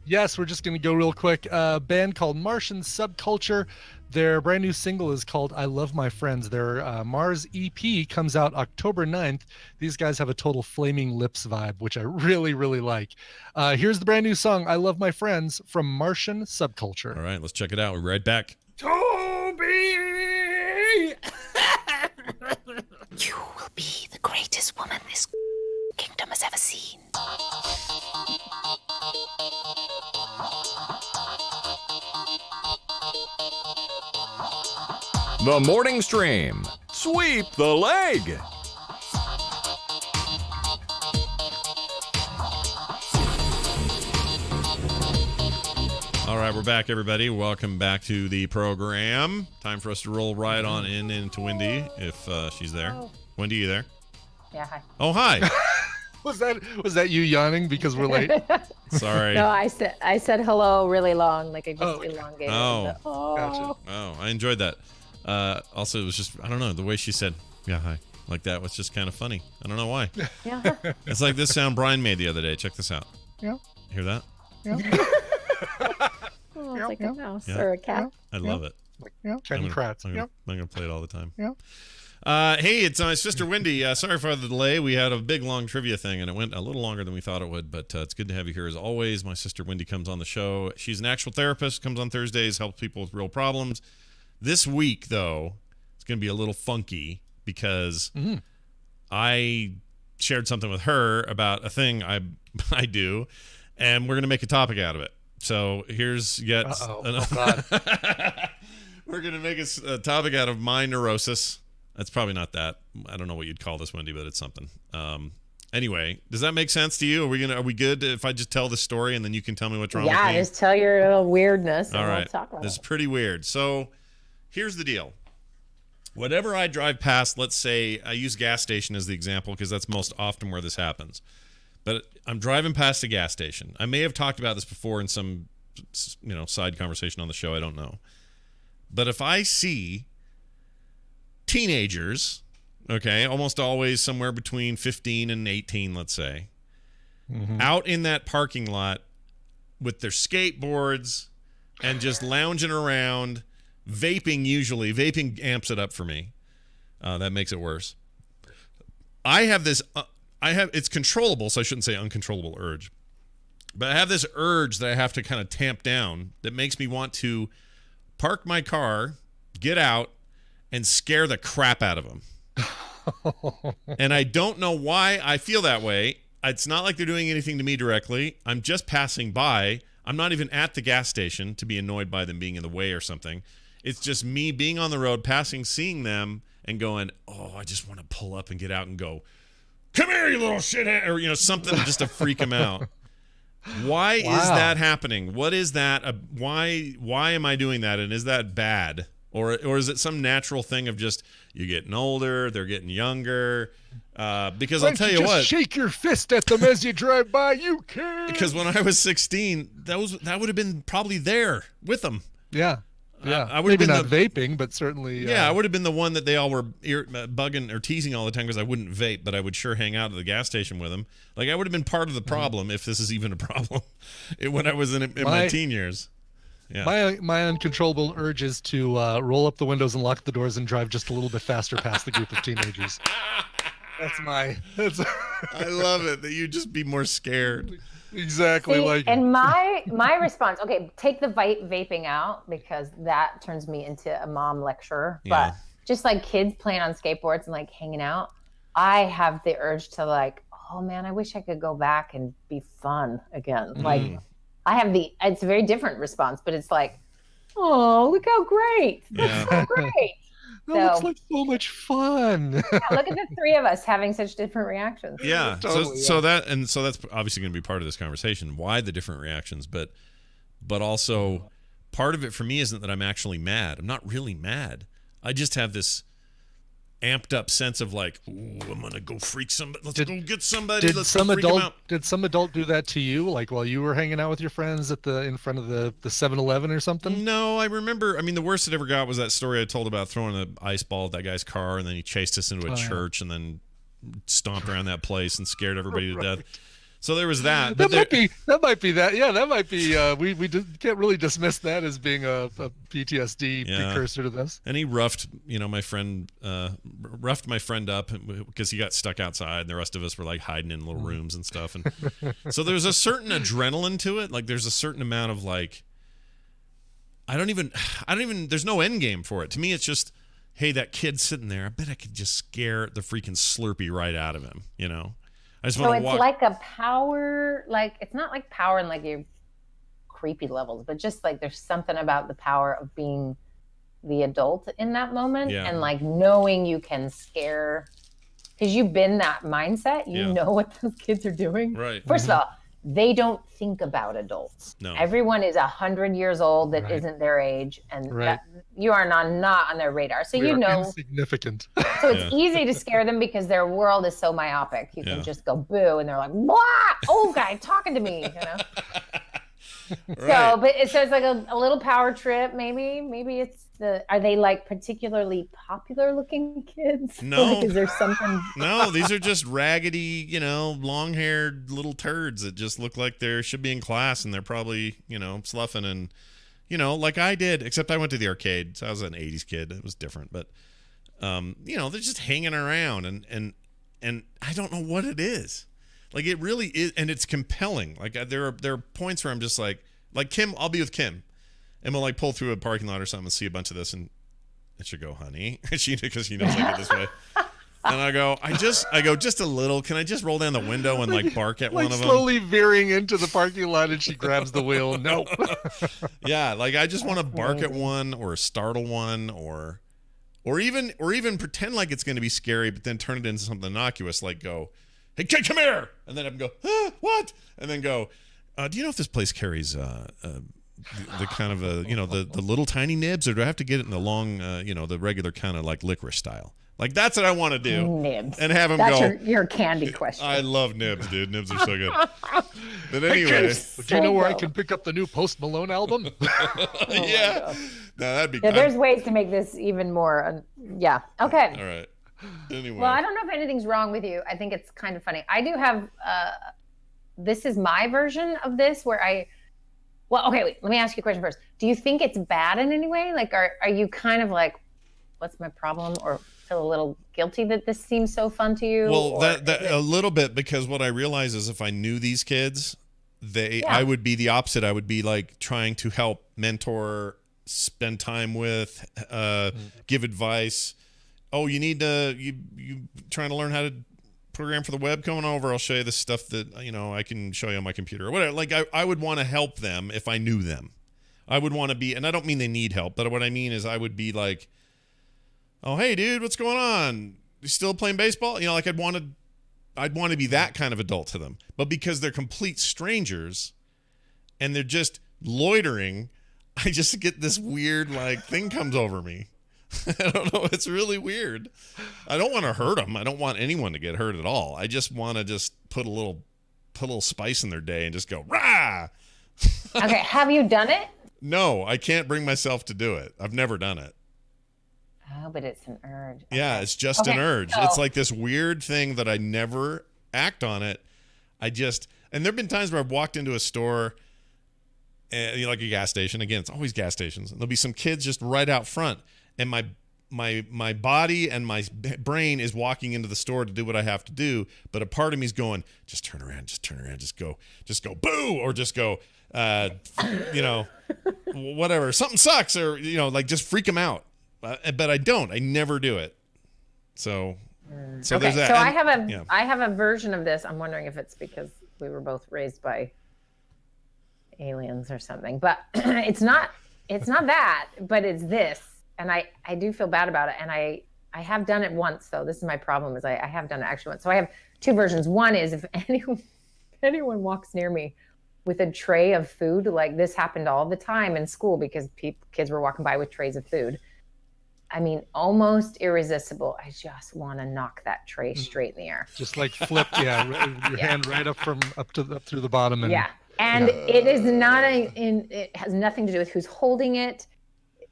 Yes, we're just going to go real quick. A band called Martian Subculture. Their brand new single is called I Love My Friends. Their Mars EP comes out October 9th. These guys have a total Flaming Lips vibe, which I really, really like. Here's the brand new song, I Love My Friends, from Martian Subculture. All right, let's check it out. We'll be right back. Toby! You will be the greatest woman this kingdom has ever seen. The Morning Stream. Sweep the leg. All right, we're back, everybody. Welcome back to the program. Time for us to roll right on into Wendy, if she's there. Oh. Wendy, you there? Yeah, hi. Oh, hi. Was that you yawning because we're late? Sorry. No, I said hello really long, like I just elongated. Oh. Gotcha. Oh, I enjoyed that. Also, it was just, I don't know, the way she said, yeah, hi, like that was just kind of funny. I don't know why. Yeah. It's like this sound Brian made the other day. Check this out. Yeah. Hear that? Yeah. Oh, it's like a mouse Yeah. or a cat. I love it. Channing Kratz. I'm gonna play it all the time. Yeah. Hey, it's my sister Wendy. Sorry for the delay. We had a big, long trivia thing, and it went a little longer than we thought it would, but it's good to have you here as always. My sister Wendy comes on the show. She's an actual therapist, comes on Thursdays, helps people with real problems. This week, though, it's going to be a little funky because I shared something with her about a thing I do, and we're going to make a topic out of it. So here's yet God. we're going to make a topic out of my neurosis. That's probably not that. I don't know what you'd call this, Wendy, but it's something. Anyway, does that make sense to you? Are we good if I just tell the story and then you can tell me what's wrong with me? Yeah, just tell your little weirdness and All right. we'll talk about This is it. pretty weird. So here's the deal. Whenever I drive past, let's say I use gas station as the example because that's most often where this happens. But I'm driving past a gas station. I may have talked about this before in some side conversation on the show. I don't know. But if I see teenagers, okay, almost always somewhere between 15 and 18, let's say, out in that parking lot with their skateboards and just lounging around, vaping usually. Vaping amps it up for me. That makes it worse. I have this, it's controllable, so I shouldn't say uncontrollable urge. But I have this urge that I have to kind of tamp down that makes me want to park my car, get out, and scare the crap out of them. And I don't know why I feel that way. It's not like they're doing anything to me directly. I'm just passing by. I'm not even at the gas station to be annoyed by them being in the way or something. It's just me being on the road, passing, seeing them, and going, oh, I just want to pull up and get out and go, come here, you little shithead, or something just to freak them out. Why is that happening? What is that? Why am I doing that? And is that bad? Or is it some natural thing of just you're getting older, they're getting younger? Because I'll tell you what, shake your fist at them as you drive by. You can. Because when I was 16, that would have been probably there with them. Yeah. I would Maybe have not been vaping, but certainly. I would have been the one that they all were bugging or teasing all the time because I wouldn't vape, but I would sure hang out at the gas station with them. Like I would have been part of the problem if this is even a problem when I was in my teen years. Yeah. My uncontrollable urge is to roll up the windows and lock the doors and drive just a little bit faster past the group of teenagers. I love it that you just be more scared. Exactly. See, and my response, okay, take the vaping out because that turns me into a mom lecturer. Yeah. But just like kids playing on skateboards and like hanging out, I have the urge to like, oh man, I wish I could go back and be fun again. Like I have it's a very different response, but it's like, oh, look how great. That's so great. That looks like so much fun. Yeah, look at the three of us having such different reactions. Yeah. Totally, so that's obviously going to be part of this conversation. Why the different reactions, but also part of it for me isn't that I'm actually mad. I'm not really mad. I just have this amped up sense of like, ooh, I'm gonna go freak somebody. Let's go get somebody. Let's go freak them out. Did some adult do that to you, like while you were hanging out with your friends in front of the 7-Eleven or something? No, I remember. I mean, the worst it ever got was that story I told about throwing an ice ball at that guy's car, and then he chased us into a church, and then stomped around that place and scared everybody to death. So there was that. That might be that. Yeah, that might be. We can't really dismiss that as being a PTSD precursor to this. And he roughed my friend up because he got stuck outside, and the rest of us were like hiding in little rooms and stuff. And so there's a certain adrenaline to it. Like there's a certain amount of like, I don't even. There's no end game for it. To me, it's just, hey, that kid's sitting there. I bet I could just scare the freaking Slurpee right out of him. I just want to walk. So it's like a power, like it's not like power in like your creepy levels, but just like there's something about the power of being the adult in that moment and like knowing you can scare, because you've been that mindset, you know what those kids are doing. Right. First of all, they don't think about adults. No. Everyone is 100 years old that isn't their age, and that, you are not on their radar. So We you are know, insignificant. so it's easy to scare them because their world is so myopic. You can just go boo, and they're like, "Blah, old guy talking to me," So it's like a little power trip. Maybe it's are they like particularly popular looking kids? No. Like, is there something? No, these are just raggedy, long-haired little turds that just look like they should be in class, and they're probably, sloughing and, like I did, except I went to the arcade. So I was an 80s kid. It was different, but, they're just hanging around, and I don't know what it is. Like it really is, and it's compelling. Like there are points where I'm just like Kim, I'll be with Kim, and we'll like pull through a parking lot or something and see a bunch of this, and And she'll go, honey. Because she knows I get this way. And I go, just a little. Can I just roll down the window and like bark at one of them? Slowly veering into the parking lot, and she grabs the wheel. No. Yeah, like I just want to bark at one or startle one or even pretend like it's going to be scary, but then turn it into something innocuous, like go, hey kid, come here, and then have them go, what? And then go, do you know if this place carries the kind of the little tiny nibs, or do I have to get it in the long, the regular kind of like licorice style? Like, that's what I want to do. Nibs. And have him That's go. your candy question. I love nibs, dude. Nibs are so good. But anyway. Do you know where I can pick up the new Post Malone album? Yeah. No, that'd be Yeah, there's ways to make this even more. Yeah. Okay. All right. Anyway. Well, I don't know if anything's wrong with you. I think it's kind of funny. I do have, this is my version of this where well, okay, wait, let me ask you a question first. Do you think it's bad in any way? Like, are you kind of like, what's my problem? Or feel a little guilty that this seems so fun to you? Well, that a little bit, because what I realize is if I knew these kids, I would be the opposite. I would be like trying to help, mentor, spend time with, give advice. Oh, you need to, you trying to learn how to program for the web? Come on over. I'll show you the stuff that, I can show you on my computer or whatever. Like I would want to help them if I knew them. I would want to be, and I don't mean they need help, but what I mean is I would be like, oh, hey, dude, what's going on? You still playing baseball? Like I'd want to be that kind of adult to them. But because they're complete strangers and they're just loitering, I just get this weird like thing comes over me. I don't know. It's really weird. I don't want to hurt them. I don't want anyone to get hurt at all. I just want to just put a little spice in their day and just go, rah! Okay, have you done it? No, I can't bring myself to do it. I've never done it. Oh, but it's an urge. Yeah, it's just an urge. So, it's like this weird thing that I never act on it. And there have been times where I've walked into a store, like a gas station. Again, it's always gas stations. And there'll be some kids just right out front. And my body and my brain is walking into the store to do what I have to do. But a part of me is going, just turn around, just go boo, or just go, whatever. Something sucks, or, like just freak them out. But I don't. I never do it. So okay. There's that. So I have a version of this. I'm wondering if it's because we were both raised by aliens or something. But it's not that, but it's this. And I do feel bad about it. And I have done it once, though. This is my problem, is I have done it actually once. So I have two versions. One is if anyone walks near me with a tray of food, like this happened all the time in school because kids were walking by with trays of food. I mean, almost irresistible. I just want to knock that tray straight in the air. Just like flip, your hand right up through the bottom. And, it is not it has nothing to do with who's holding it.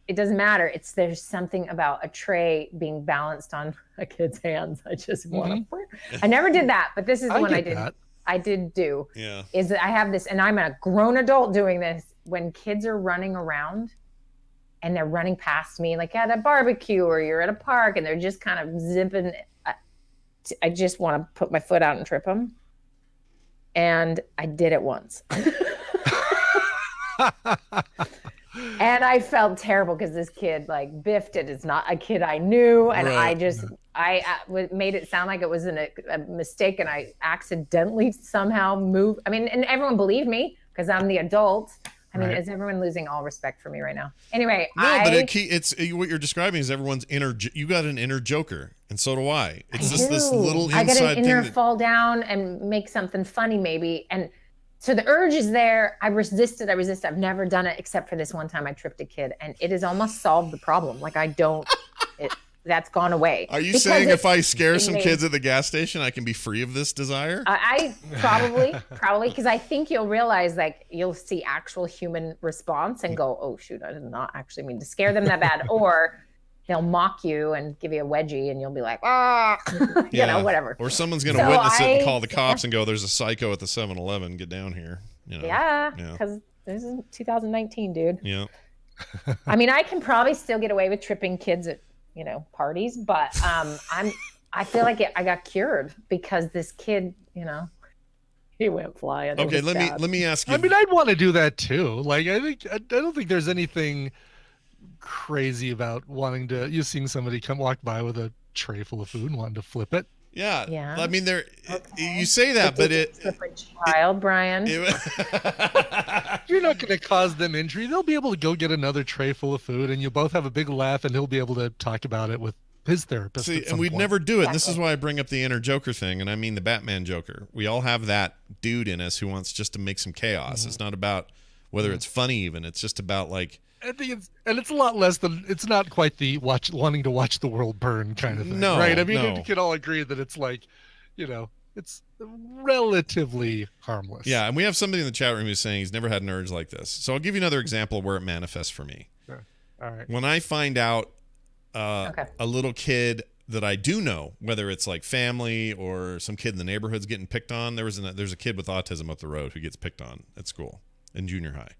It doesn't matter. There's something about a tray being balanced on a kid's hands. I just want to. I never did that, but this is the one I did. That. I did do. Yeah. Is that I have this, and I'm a grown adult doing this. When kids are running around, and they're running past me, like at a barbecue or you're at a park, and they're just kind of zipping. I just want to put my foot out and trip them. And I did it once. And I felt terrible because this kid like biffed it. It's not a kid I knew. And right. I made it sound like it was a mistake, and I accidentally somehow moved. I mean, and everyone believed me because I'm the adult. I mean, is everyone losing all respect for me right now? Anyway, but it's what you're describing is everyone's inner. You got an inner Joker, and so do I. It's just this little inside thing. I got an inner fall down and make something funny, maybe. And so the urge is there. I resisted. I've never done it except for this one time I tripped a kid, and it has almost solved the problem. Like I don't. That's gone away. Are you saying if I scare some kids at the gas station, I can be free of this desire? I probably, because I think you'll realize, like, you'll see actual human response and go, oh, shoot, I did not actually mean to scare them that bad. Or they'll mock you and give you a wedgie, and you'll be like, you know, whatever. Or someone's going to witness it and call the cops and go, there's a psycho at the 7-Eleven. Get down here. You know? Yeah, because this is 2019, dude. Yeah. I mean, I can probably still get away with tripping kids at parties, but I feel like I got cured because this kid, he went flying. Okay, let me ask you. I mean, I'd want to do that too. Like, I don't think there's anything crazy about wanting to, you seeing somebody walk by with a tray full of food and wanting to flip it. Yeah. I mean, you say that, but child, Brian. You're not going to cause them injury. They'll be able to go get another tray full of food, and you'll both have a big laugh, and he'll be able to talk about it with his therapist. See, and we'd never do it. And this is why I bring up the inner Joker thing, and I mean the Batman Joker. We all have that dude in us who wants just to make some chaos. It's not about whether it's funny even. It's just about like. I think it's a lot less than, it's not quite the wanting to watch the world burn kind of thing. No, right? I mean, no. you can all agree that it's like, it's relatively harmless. Yeah, and we have somebody in the chat room who's saying he's never had an urge like this. So I'll give you another example of where it manifests for me. Sure. All right. When I find out a little kid that I do know, whether it's like family or some kid in the neighborhood's getting picked on, there's a kid with autism up the road who gets picked on at school in junior high.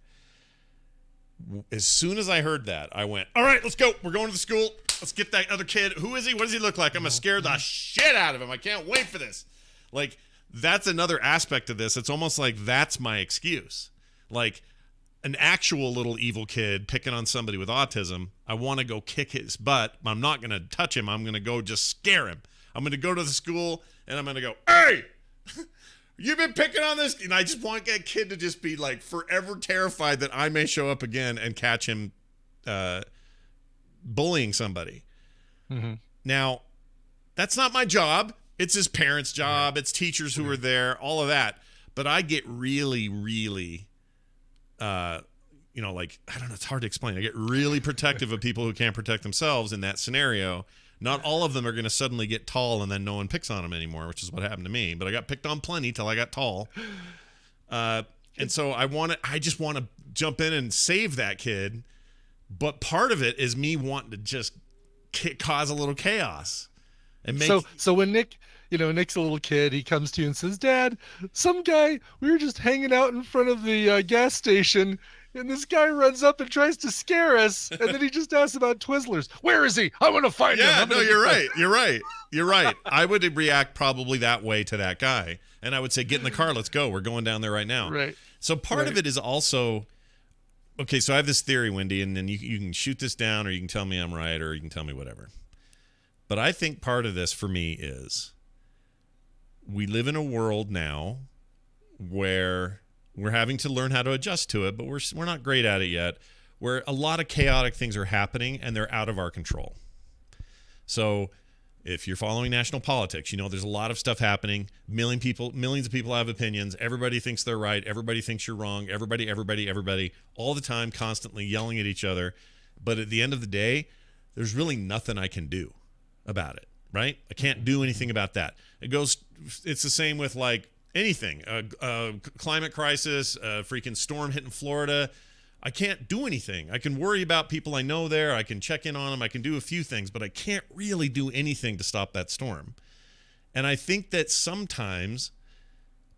As soon as I heard that, I went, all right, let's go. We're going to the school. Let's get that other kid. Who is he? What does he look like? I'm going to scare the shit out of him. I can't wait for this. Like, that's another aspect of this. It's almost like that's my excuse. Like, an actual little evil kid picking on somebody with autism, I want to go kick his butt, but I'm not going to touch him. I'm going to go just scare him. I'm going to go to the school, and I'm going to go, hey! You've been picking on this, and I just want that kid to just be like forever terrified that I may show up again and catch him bullying somebody. Mm-hmm. Now, that's not my job. It's his parents' job. It's teachers who are there, all of that. But I get really, really, like, I don't know, it's hard to explain. I get really protective of people who can't protect themselves in that scenario. Not all of them are going to suddenly get tall and then no one picks on them anymore, which is what happened to me. But I got picked on plenty till I got tall. And so I just want to jump in and save that kid. But part of it is me wanting to just cause a little chaos. And make... So when Nick's a little kid, he comes to you and says, Dad, some guy, we were just hanging out in front of the gas station, and this guy runs up and tries to scare us, and then he just asks about Twizzlers. Where is he? I want to find him. Yeah, no, you're right. I would react probably that way to that guy, and I would say, get in the car, let's go. We're going down there right now. Right. So part of it is also, okay, so I have this theory, Wendy, and then you can shoot this down, or you can tell me I'm right, or you can tell me whatever. But I think part of this for me is we live in a world now where we're having to learn how to adjust to it, but we're not great at it yet, where a lot of chaotic things are happening and they're out of our control. So if you're following national politics, there's a lot of stuff happening. Millions of people have opinions. Everybody thinks they're right. Everybody thinks you're wrong. Everybody, all the time, constantly yelling at each other. But at the end of the day, there's really nothing I can do about it, right? I can't do anything about that. It's the same with like anything, climate crisis, a freaking storm hitting Florida. I can't do anything. I can worry about people I know there. I can check in on them. I can do a few things, but I can't really do anything to stop that storm. And I think that sometimes,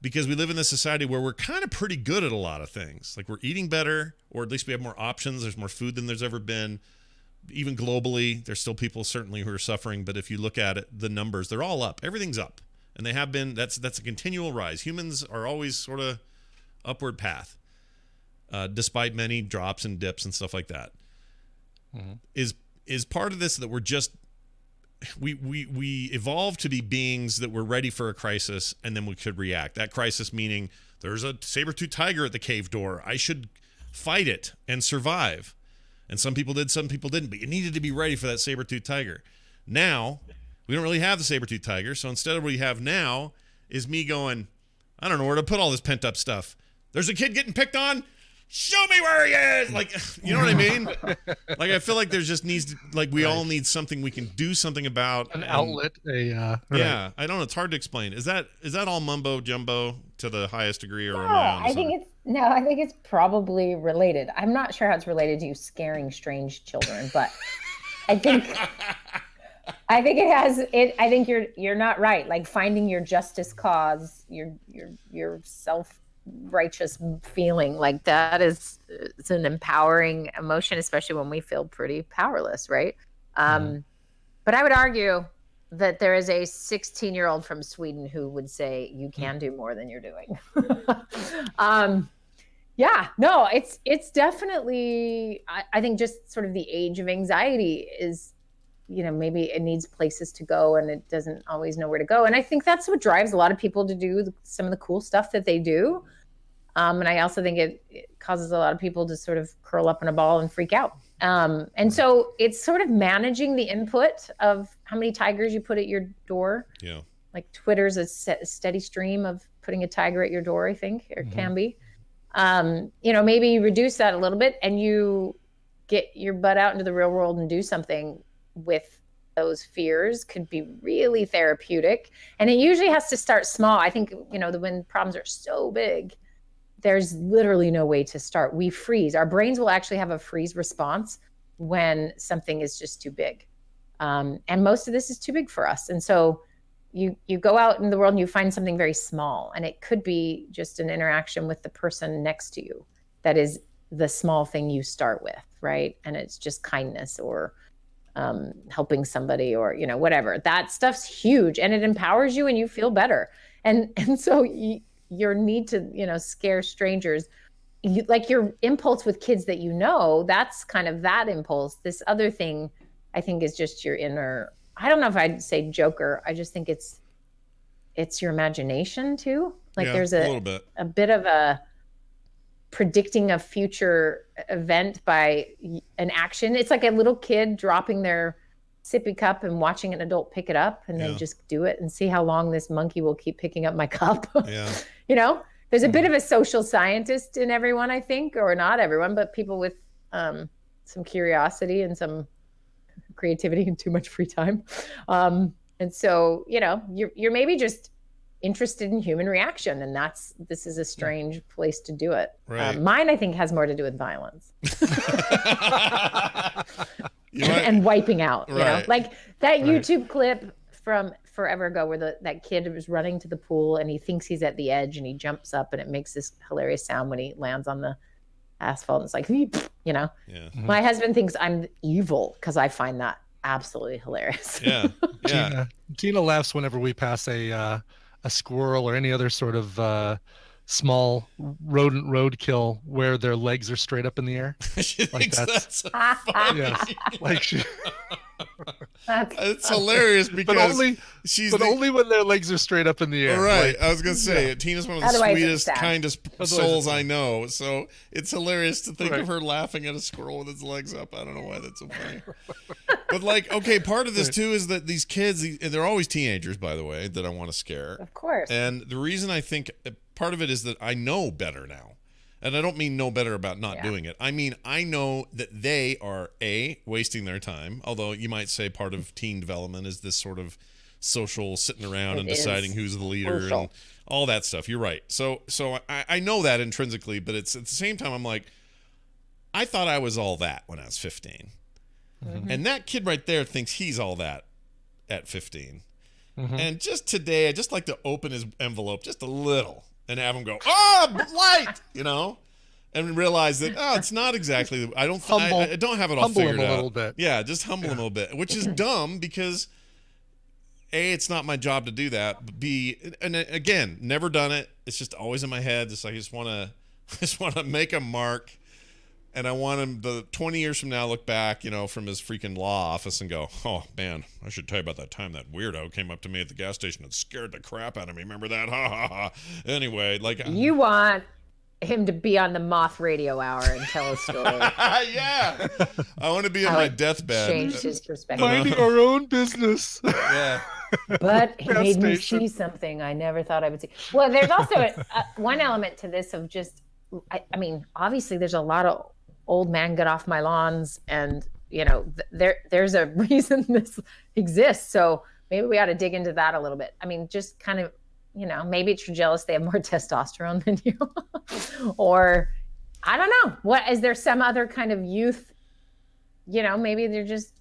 because we live in this society where we're kind of pretty good at a lot of things, like we're eating better, or at least we have more options. There's more food than there's ever been. Even globally, there's still people certainly who are suffering. But if you look at it, the numbers, they're all up. Everything's up. And they have been. That's a continual rise. Humans are always sort of upward path, despite many drops and dips and stuff like that. Mm-hmm. Is part of this that we're just we evolved to be beings that were ready for a crisis, and then we could react. That crisis meaning there's a saber-toothed tiger at the cave door. I should fight it and survive. And some people did, some people didn't. But you needed to be ready for that saber-toothed tiger. Now, we don't really have the saber-toothed tiger. So instead of what we have now is me going, I don't know where to put all this pent-up stuff. There's a kid getting picked on. Show me where he is. Like, you know what I mean? Like, I feel like there's just needs to, like, we all need something we can do something about. An outlet. Yeah, I don't know. It's hard to explain. Is that all mumbo jumbo to the highest degree, or am I think it's probably related. I'm not sure how it's related to you scaring strange children, but I think it has it. I think you're not right. Like finding your justice cause, your self-righteous feeling, like that it's an empowering emotion, especially when we feel pretty powerless, right? But I would argue that there is a 16-year-old from Sweden who would say you can do more than you're doing. Yeah, no, it's definitely, I think just sort of the age of anxiety is, maybe it needs places to go and it doesn't always know where to go. And I think that's what drives a lot of people to do some of the cool stuff that they do. And I also think it causes a lot of people to sort of curl up in a ball and freak out. And so it's sort of managing the input of how many tigers you put at your door. Yeah. Like Twitter's a steady stream of putting a tiger at your door, I think, or can be. Maybe you reduce that a little bit and you get your butt out into the real world and do something with those fears could be really therapeutic. And it usually has to start small. I think, when problems are so big, there's literally no way to start. We freeze. Our brains will actually have a freeze response when something is just too big. And most of this is too big for us. And so you go out in the world and you find something very small, and it could be just an interaction with the person next to you. That is the small thing you start with, right? And it's just kindness or helping somebody or, whatever. That stuff's huge and it empowers you and you feel better. And so your need to, scare strangers, like your impulse with kids that that's kind of that impulse. This other thing, I think, is just your inner, I don't know if I'd say joker. I just think it's your imagination too. Like there's a bit of a predicting a future event by an action. It's like a little kid dropping their sippy cup and watching an adult pick it up, and they just do it and see how long this monkey will keep picking up my cup. Yeah. There's a bit of a social scientist in everyone, I think, or not everyone, but people with some curiosity and some creativity and too much free time. And so, you're maybe just interested in human reaction, and this is a strange place to do it. Right. Mine, I think, has more to do with violence. And wiping out, like that YouTube clip from forever ago where that kid was running to the pool and he thinks he's at the edge and he jumps up and it makes this hilarious sound when he lands on the asphalt. It's like, My husband thinks I'm evil because I find that absolutely hilarious. Yeah. Tina laughs whenever we pass a squirrel or any other sort of small rodent roadkill where their legs are straight up in the air. She thinks that's funny. Yeah, like it's hilarious because only when their legs are straight up in the air. Right. I was gonna say Tina's one of the sweetest, kindest souls I know. So it's hilarious to think of her laughing at a squirrel with its legs up. I don't know why that's so funny. But part of this too is that these kids, they're always teenagers, by the way, that I want to scare. Of course. And the reason I think part of it is that I know better now. And I don't mean know better about not doing it. I mean, I know that they are, wasting their time. Although you might say part of teen development is this sort of social sitting around and deciding who's the leader and all that stuff. You're right. So I know that intrinsically, but it's at the same time, I'm like, I thought I was all that when I was 15. Mm-hmm. And that kid right there thinks he's all that at 15. Mm-hmm. And just today, I just like to open his envelope just a little and have him go, light, and realize that, it's not exactly, I don't have it all figured out. Humble him a little bit. Yeah, just humble him a little bit, which is dumb because A, it's not my job to do that, but B, and again, never done it. It's just always in my head. It's like, I just want to make a mark. And I want him the 20 years from now look back, from his freaking law office and go, oh, man, I should tell you about that time that weirdo came up to me at the gas station and scared the crap out of me. Remember that? Ha, ha, ha. Anyway, you want him to be on the Moth Radio Hour and tell a story. Yeah. I want to be in my deathbed. Changed his perspective. Minding our own business. Yeah. But it made me see something I never thought I would see. Well, there's also one element to this of just, I mean, obviously there's a lot of old man get off my lawns and there's a reason this exists, so maybe we ought to dig into that a little bit. I mean, just kind of maybe it's you're jealous they have more testosterone than you or I don't know, what is there some other kind of youth, maybe they're just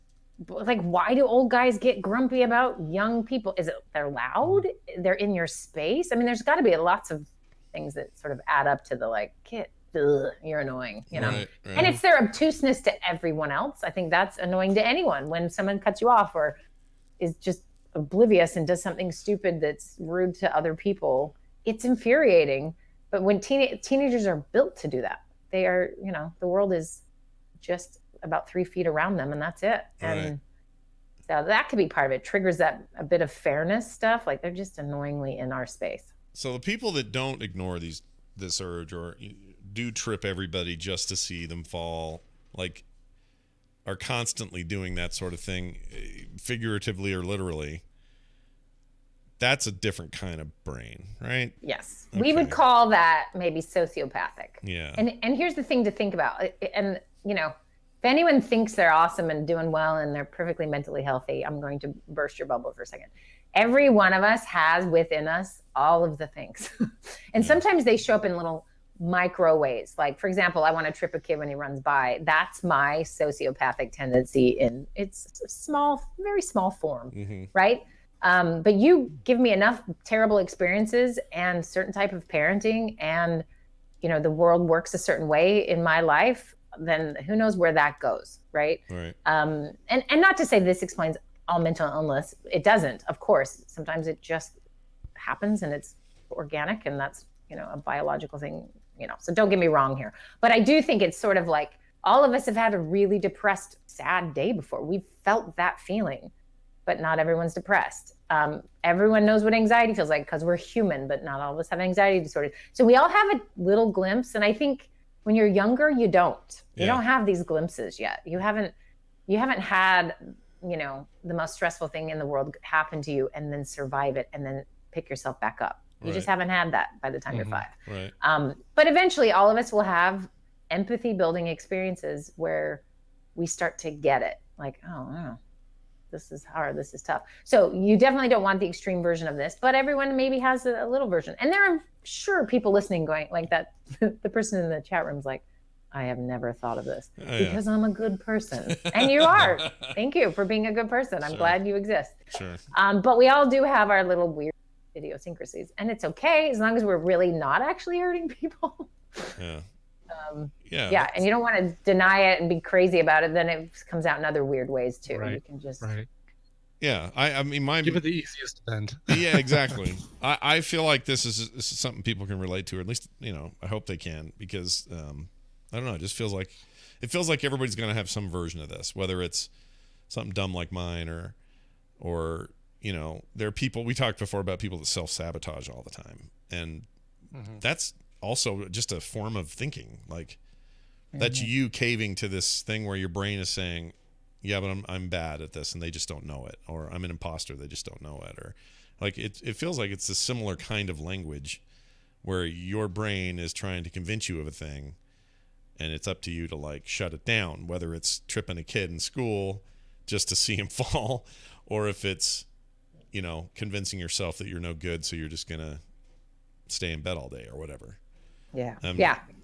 like, why do old guys get grumpy about young people? Is it they're loud, they're in your space? I mean, there's got to be lots of things that sort of add up to the you're annoying, Right. And it's their obtuseness to everyone else. I think that's annoying to anyone when someone cuts you off or is just oblivious and does something stupid that's rude to other people. It's infuriating. But when teenagers are built to do that, they are, the world is just about 3 feet around them, and that's it. And so that could be part of it. Triggers that a bit of fairness stuff. Like, they're just annoyingly in our space. So the people that don't ignore this urge or do trip everybody just to see them fall, like, are constantly doing that sort of thing, figuratively or literally. That's a different kind of brain, right? Yes. Okay. We would call that maybe sociopathic. Yeah. And here's the thing to think about. And, if anyone thinks they're awesome and doing well and they're perfectly mentally healthy, I'm going to burst your bubble for a second. Every one of us has within us all of the things. And sometimes they show up in little micro ways. Like, for example, I want to trip a kid when he runs by. That's my sociopathic tendency in its small, very small form, right? But you give me enough terrible experiences and certain type of parenting, and the world works a certain way in my life, then who knows where that goes, right? And not to say this explains all mental illness. It doesn't, of course. Sometimes it just happens and it's organic, and that's a biological thing. So don't get me wrong here, but I do think it's sort of like all of us have had a really depressed, sad day before. We've felt that feeling. But not everyone's depressed. Everyone knows what anxiety feels like because we're human, but not all of us have anxiety disorders. So we all have a little glimpse. And I think when you're younger, you don't. You don't have these glimpses yet. You haven't had, the most stressful thing in the world happen to you and then survive it and then pick yourself back up. You just haven't had that by the time you're 5. Right. But eventually all of us will have empathy building experiences where we start to get it. Like, oh, this is hard. This is tough. So you definitely don't want the extreme version of this, but everyone maybe has a little version. And there are sure people listening going like that. The person in the chat room's like, I have never thought of this because I'm a good person. And you are. Thank you for being a good person. I'm glad you exist. Sure. But we all do have our little weird idiosyncrasies, and it's okay as long as we're really not actually hurting people. Yeah. And you don't want to deny it and be crazy about it. Then it comes out in other weird ways too. Right. You can just Yeah, I mean, give it the easiest bend. Yeah, exactly. I feel like this is something people can relate to, or at least I hope they can, because I don't know. It just feels like everybody's gonna have some version of this, whether it's something dumb like mine or there are people, we talked before about people that self-sabotage all the time, and that's also just a form of thinking. Like, that's you caving to this thing where your brain is saying, yeah, but I'm bad at this, and they just don't know it, or I'm an imposter, they just don't know it, or like it feels like it's a similar kind of language where your brain is trying to convince you of a thing, and it's up to you to like shut it down, whether it's tripping a kid in school just to see him fall, or if it's convincing yourself that you're no good, so you're just gonna stay in bed all day or whatever.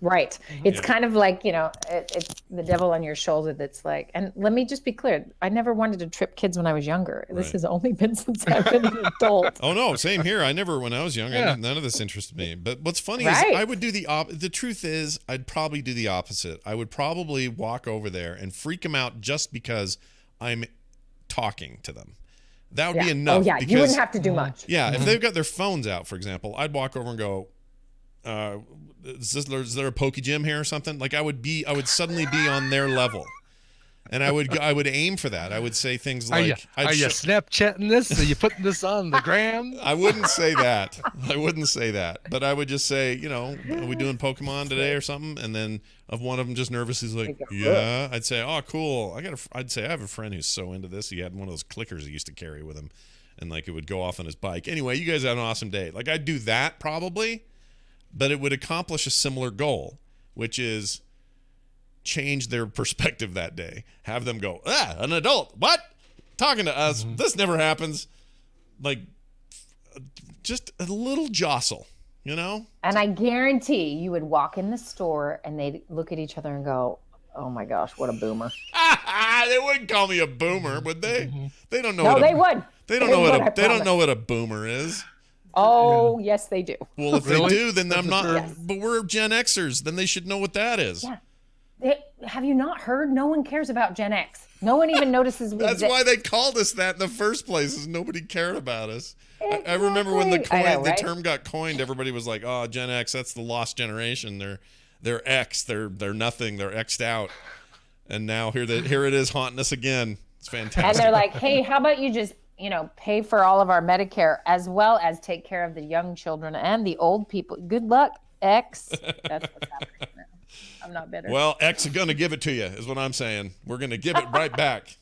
Right. It's kind of like, it's the devil on your shoulder that's like, and let me just be clear, I never wanted to trip kids when I was younger. This has only been since I've been an adult. Oh no, same here. When I was younger, none of this interested me. But what's funny is I would do the truth is I'd probably do the opposite. I would probably walk over there and freak them out just because I'm talking to them. That would be enough. Oh yeah, you wouldn't have to do much. Yeah, if they've got their phones out, for example, I'd walk over and go, is there a Poke Gym here or something? Like I would suddenly be on their level, and I would aim for that. I would say things like, "Are you Snapchatting this? Are you putting this on the gram?" I wouldn't say that. But I would just say, are we doing Pokemon today or something? And then if one of them just nervous, he's like, yeah. I'd say, oh, cool. I'd say I have a friend who's so into this. He had one of those clickers he used to carry with him, and like it would go off on his bike. Anyway, you guys had an awesome day. Like I'd do that probably. But it would accomplish a similar goal, which is change their perspective that day. Have them go, an adult, what? Talking to us, this never happens. Like, just a little jostle, And I guarantee you would walk in the store and they'd look at each other and go, oh my gosh, what a boomer. They wouldn't call me a boomer, would they? They don't know. No, they would. They don't know what a boomer is. Oh, yes, they do. Well, if they do, then I'm not. But we're Gen Xers. Then they should know what that is. Yeah. have you not heard? No one cares about Gen X. No one even notices we That's exist. why they called us that in the first place, is nobody cared about us. Exactly. I remember when the term got coined, everybody was like, "Oh, Gen X, that's the lost generation. They're X. They're nothing. They're X'd out." And now here it is haunting us again. It's fantastic. And they're like, "Hey, how about you just, pay for all of our Medicare as well as take care of the young children and the old people. Good luck, X." That's what's happening now. I'm not bitter. Well, X is going to give it to you, is what I'm saying. We're going to give it right back.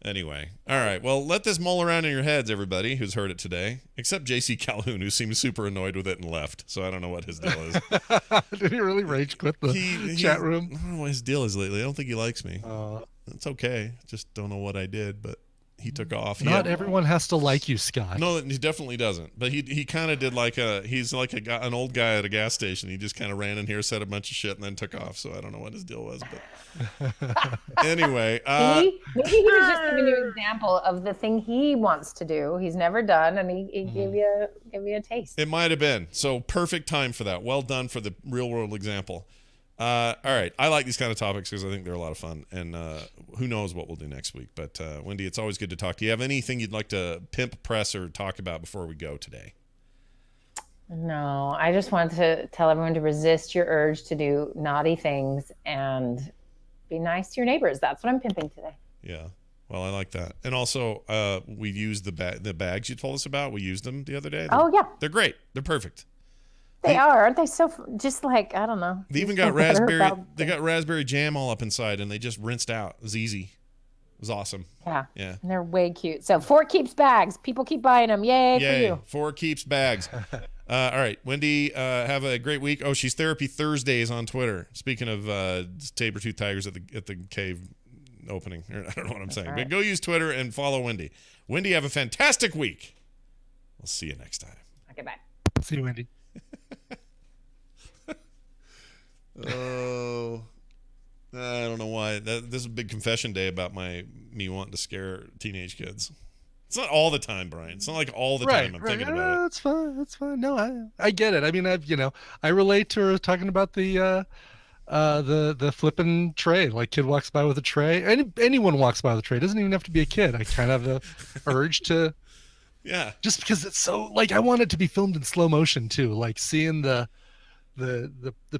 Anyway, all right. Well, let this mull around in your heads, everybody who's heard it today, except J.C. Calhoun, who seems super annoyed with it and left. So I don't know what his deal is. Did he really rage quit the chat room? I don't know what his deal is lately. I don't think he likes me. It's okay. Just don't know what I did, but he took off. Not everyone has to like you, Scott. No, he definitely doesn't. But he kind of did he's like an old guy at a gas station. He just kind of ran in here, said a bunch of shit, and then took off. So I don't know what his deal was. But anyway. Maybe he was just giving you an example of the thing he wants to do. He's never done, and he gave you a taste. It might have been. So perfect time for that. Well done for the real world example. All right. I like these kind of topics because I think they're a lot of fun. And who knows what we'll do next week. But, Wendy, it's always good to talk to you. Have anything you'd like to pimp, press, or talk about before we go today? No, I just want to tell everyone to resist your urge to do naughty things and be nice to your neighbors. That's what I'm pimping today. Yeah. Well, I like that. And also, we used the bags you told us about. We used them the other day. They're great. They're perfect. They are, aren't they? So just like, I don't know. They even got raspberry. They got raspberry jam all up inside, and they just rinsed out. It was easy. It was awesome. Yeah. Yeah. And they're way cute. So Fort Keeps bags. People keep buying them. Yay for you. Fort Keeps bags. All right, Wendy, have a great week. Oh, she's Therapy Thursdays on Twitter. Speaking of saber-tooth tigers at the cave opening. I don't know what I'm saying. Right. But go use Twitter and follow Wendy. Wendy, have a fantastic week. We'll see you next time. Okay, bye. See you, Wendy. Oh, I don't know why. This is a big confession day about me wanting to scare teenage kids. It's not all the time, Brian. It's not like all the time I'm thinking about it. That's fine. That's fine. No, I get it. I mean, I relate to her talking about the flipping tray. Like, kid walks by with a tray. Anyone walks by with a tray. It doesn't even have to be a kid. I kind of have the urge to. Yeah. Just because it's so, like, I want it to be filmed in slow motion too. Like seeing the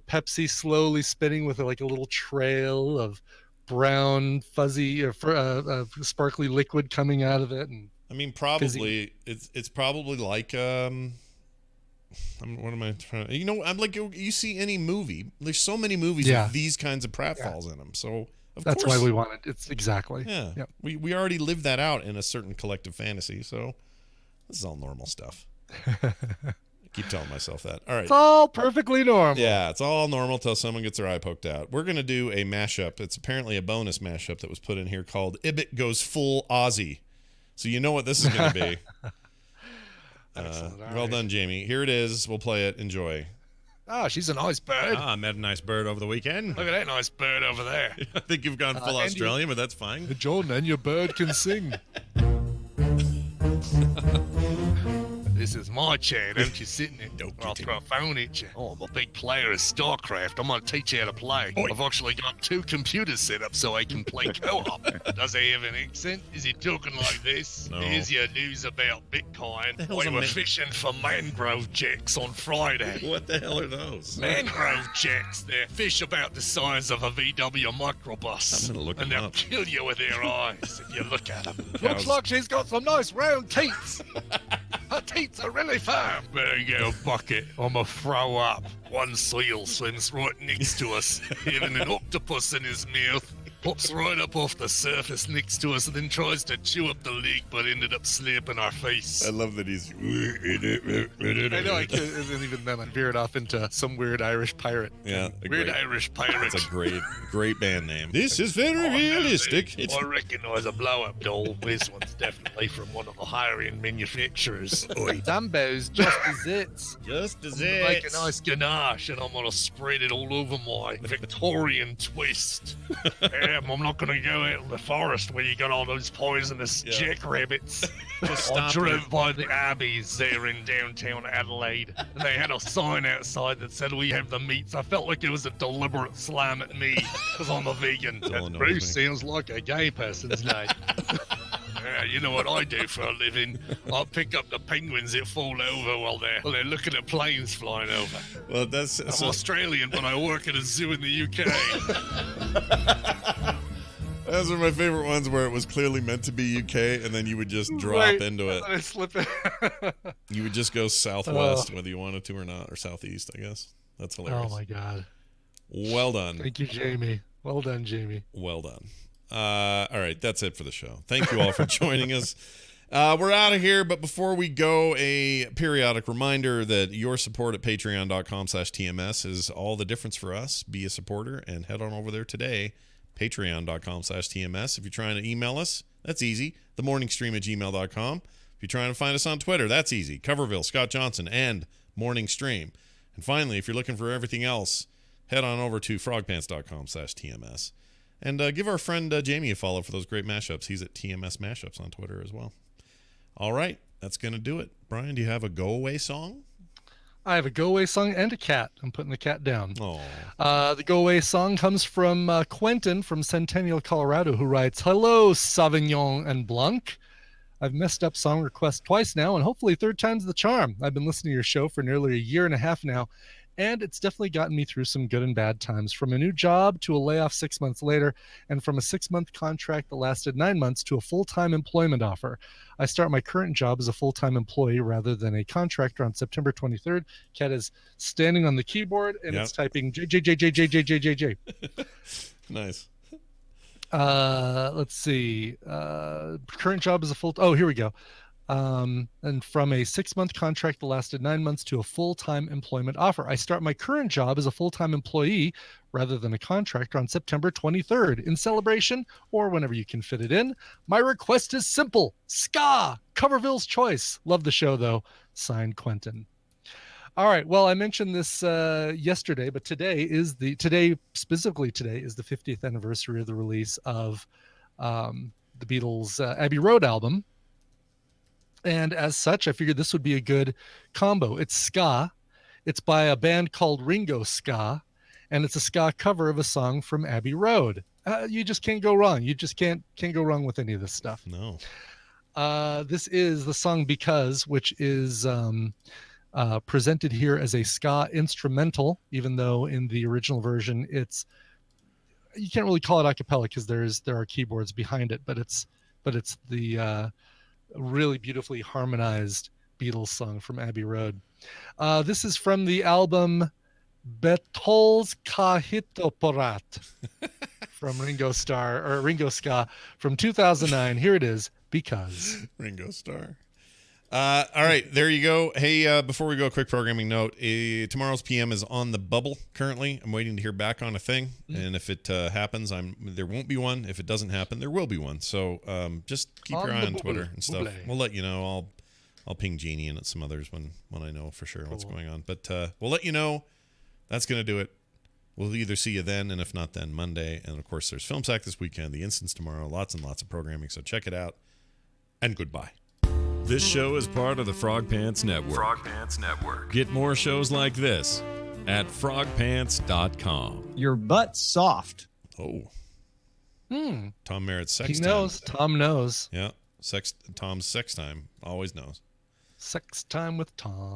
Pepsi slowly spinning with like a little trail of brown fuzzy or sparkly liquid coming out of it. And I mean, probably it's probably like what am I trying? I'm like, you see any movie? There's so many movies with these kinds of pratfalls in them. So that's why we want it. It's exactly. Yeah. Yep. We already lived that out in a certain collective fantasy. So this is all normal stuff. Keep telling myself that. All right. It's all perfectly normal. Yeah, it's all normal till someone gets their eye poked out. We're going to do a mashup. It's apparently a bonus mashup that was put in here called Ibbot Goes Full Aussie. So you know what this is going to be. Well done, Jamie. Here it is. We'll play it. Enjoy. Oh, she's a nice bird. I met a nice bird over the weekend. Look at that nice bird over there. I think you've gone full Australian, but that's fine. John, and your bird can sing. This is my chair, don't you sit in it? I'll throw a phone at you. Oh, I'm a big player of StarCraft. I'm going to teach you how to play. Oi. I've actually got 2 computers set up so I can play co-op. Does he have an accent? Is he talking like this? No. Here's your news about Bitcoin. We were fishing for mangrove jacks on Friday. What the hell are those? Mangrove jacks. They're fish about the size of a VW microbus. I'm going to look and them they'll up. kill you with their eyes if you look at them. Looks like she's got some nice round teeth. Her teeth are really firm. Better get a bucket. I'ma throw up. One seal swims right next to us, having an octopus in his mouth. Pops right up off the surface next to us and then tries to chew up the leg, but ended up slapping our face. I love that he's... I know, and even then I veered off into some weird Irish pirate. Yeah. Irish pirate. That's a great band name. This is very realistic. I recognize a blow-up doll. This one's definitely from one of the higher-end manufacturers. Dumbo's just as it's. Just as it's. Make a nice ganache, and I'm gonna spread it all over my Victorian twist. Jim, I'm not going to go out in the forest where you got all those poisonous jackrabbits. I drove by the Abbeys there in downtown Adelaide, and they had a sign outside that said, we have the meats. I felt like it was a deliberate slam at me because I'm a vegan. Bruce sounds like a gay person's name. Yeah, you know what I do for a living? I pick up the penguins that fall over while they're looking at planes flying over. Well, I'm Australian, but I work at a zoo in the UK. Those are my favorite ones where it was clearly meant to be UK, and then you would just drop into it. I slip it. You would just go southwest, whether you wanted to or not, or southeast, I guess. That's hilarious. Oh, my God. Well done. Thank you, Jamie. Well done, Jamie. Well done. All right, that's it for the show. Thank you all for joining us. We're out of here, but before we go, a periodic reminder that your support at patreon.com/TMS is all the difference for us. Be a supporter and head on over there today, patreon.com/TMS. If you're trying to email us, that's easy, themorningstream@gmail.com. If you're trying to find us on Twitter, that's easy, Coverville, Scott Johnson, and Morning Stream. And finally, if you're looking for everything else, head on over to frogpants.com/TMS. And give our friend Jamie a follow for those great mashups. He's at TMS Mashups on Twitter as well. All right, that's going to do it. Brian, do you have a go-away song? I have a go-away song and a cat. I'm putting the cat down. Oh. The go-away song comes from Quentin from Centennial, Colorado, who writes, "Hello, Sauvignon and Blanc. I've messed up song requests twice now, and hopefully third time's the charm. I've been listening to your show for nearly a year and a half now, and it's definitely gotten me through some good and bad times, from a new job to a layoff 6 months later, and from a 6-month contract that lasted 9 months to a full-time employment offer. I start my current job as a full-time employee rather than a contractor on September 23rd. Kat is standing on the keyboard, and it's typing JJJJJJJJJ. Nice. Let's see. Current job is a full... Oh, here we go. And from a 6-month contract that lasted 9 months to a full-time employment offer. I start my current job as a full-time employee rather than a contractor on September 23rd. In celebration, or whenever you can fit it in, my request is simple. Ska! Coverville's choice. Love the show, though. Signed, Quentin." All right. Well, I mentioned this yesterday, but today is the 50th anniversary of the release of the Beatles' Abbey Road album. And as such, I figured this would be a good combo. It's ska. It's by a band called Ringo Ska, and it's a ska cover of a song from Abbey Road. You just can't go wrong. You just can't go wrong with any of this stuff. No. This is the song Because, which is presented here as a ska instrumental, even though in the original version you can't really call it a cappella because there are keyboards behind it, but it's the really beautifully harmonized Beatles song from Abbey Road. This is from the album Beatles Kahitoporat from Ringo Ska from 2009. Here it is, Because. Ringo Starr. All right, there you go. Hey, before we go, a quick programming note. Tomorrow's PM is on the bubble currently. I'm waiting to hear back on a thing, and if it happens, there won't be one. If it doesn't happen, there will be one. So just keep your eye on Twitter and stuff. We'll let you know. I'll ping Jeannie and some others when I know for sure what's going on. But we'll let you know. That's going to do it. We'll either see you then, and if not, then Monday. And, of course, there's Film Sack this weekend, The Instance tomorrow, lots and lots of programming. So check it out, and goodbye. This show is part of the Frog Pants Network. Frog Pants Network. Get more shows like this at frogpants.com. Your butt's soft. Oh. Tom Merritt's sex He time. knows. Tom knows. Yeah. Tom's sex time. Always knows. Sex time with Tom.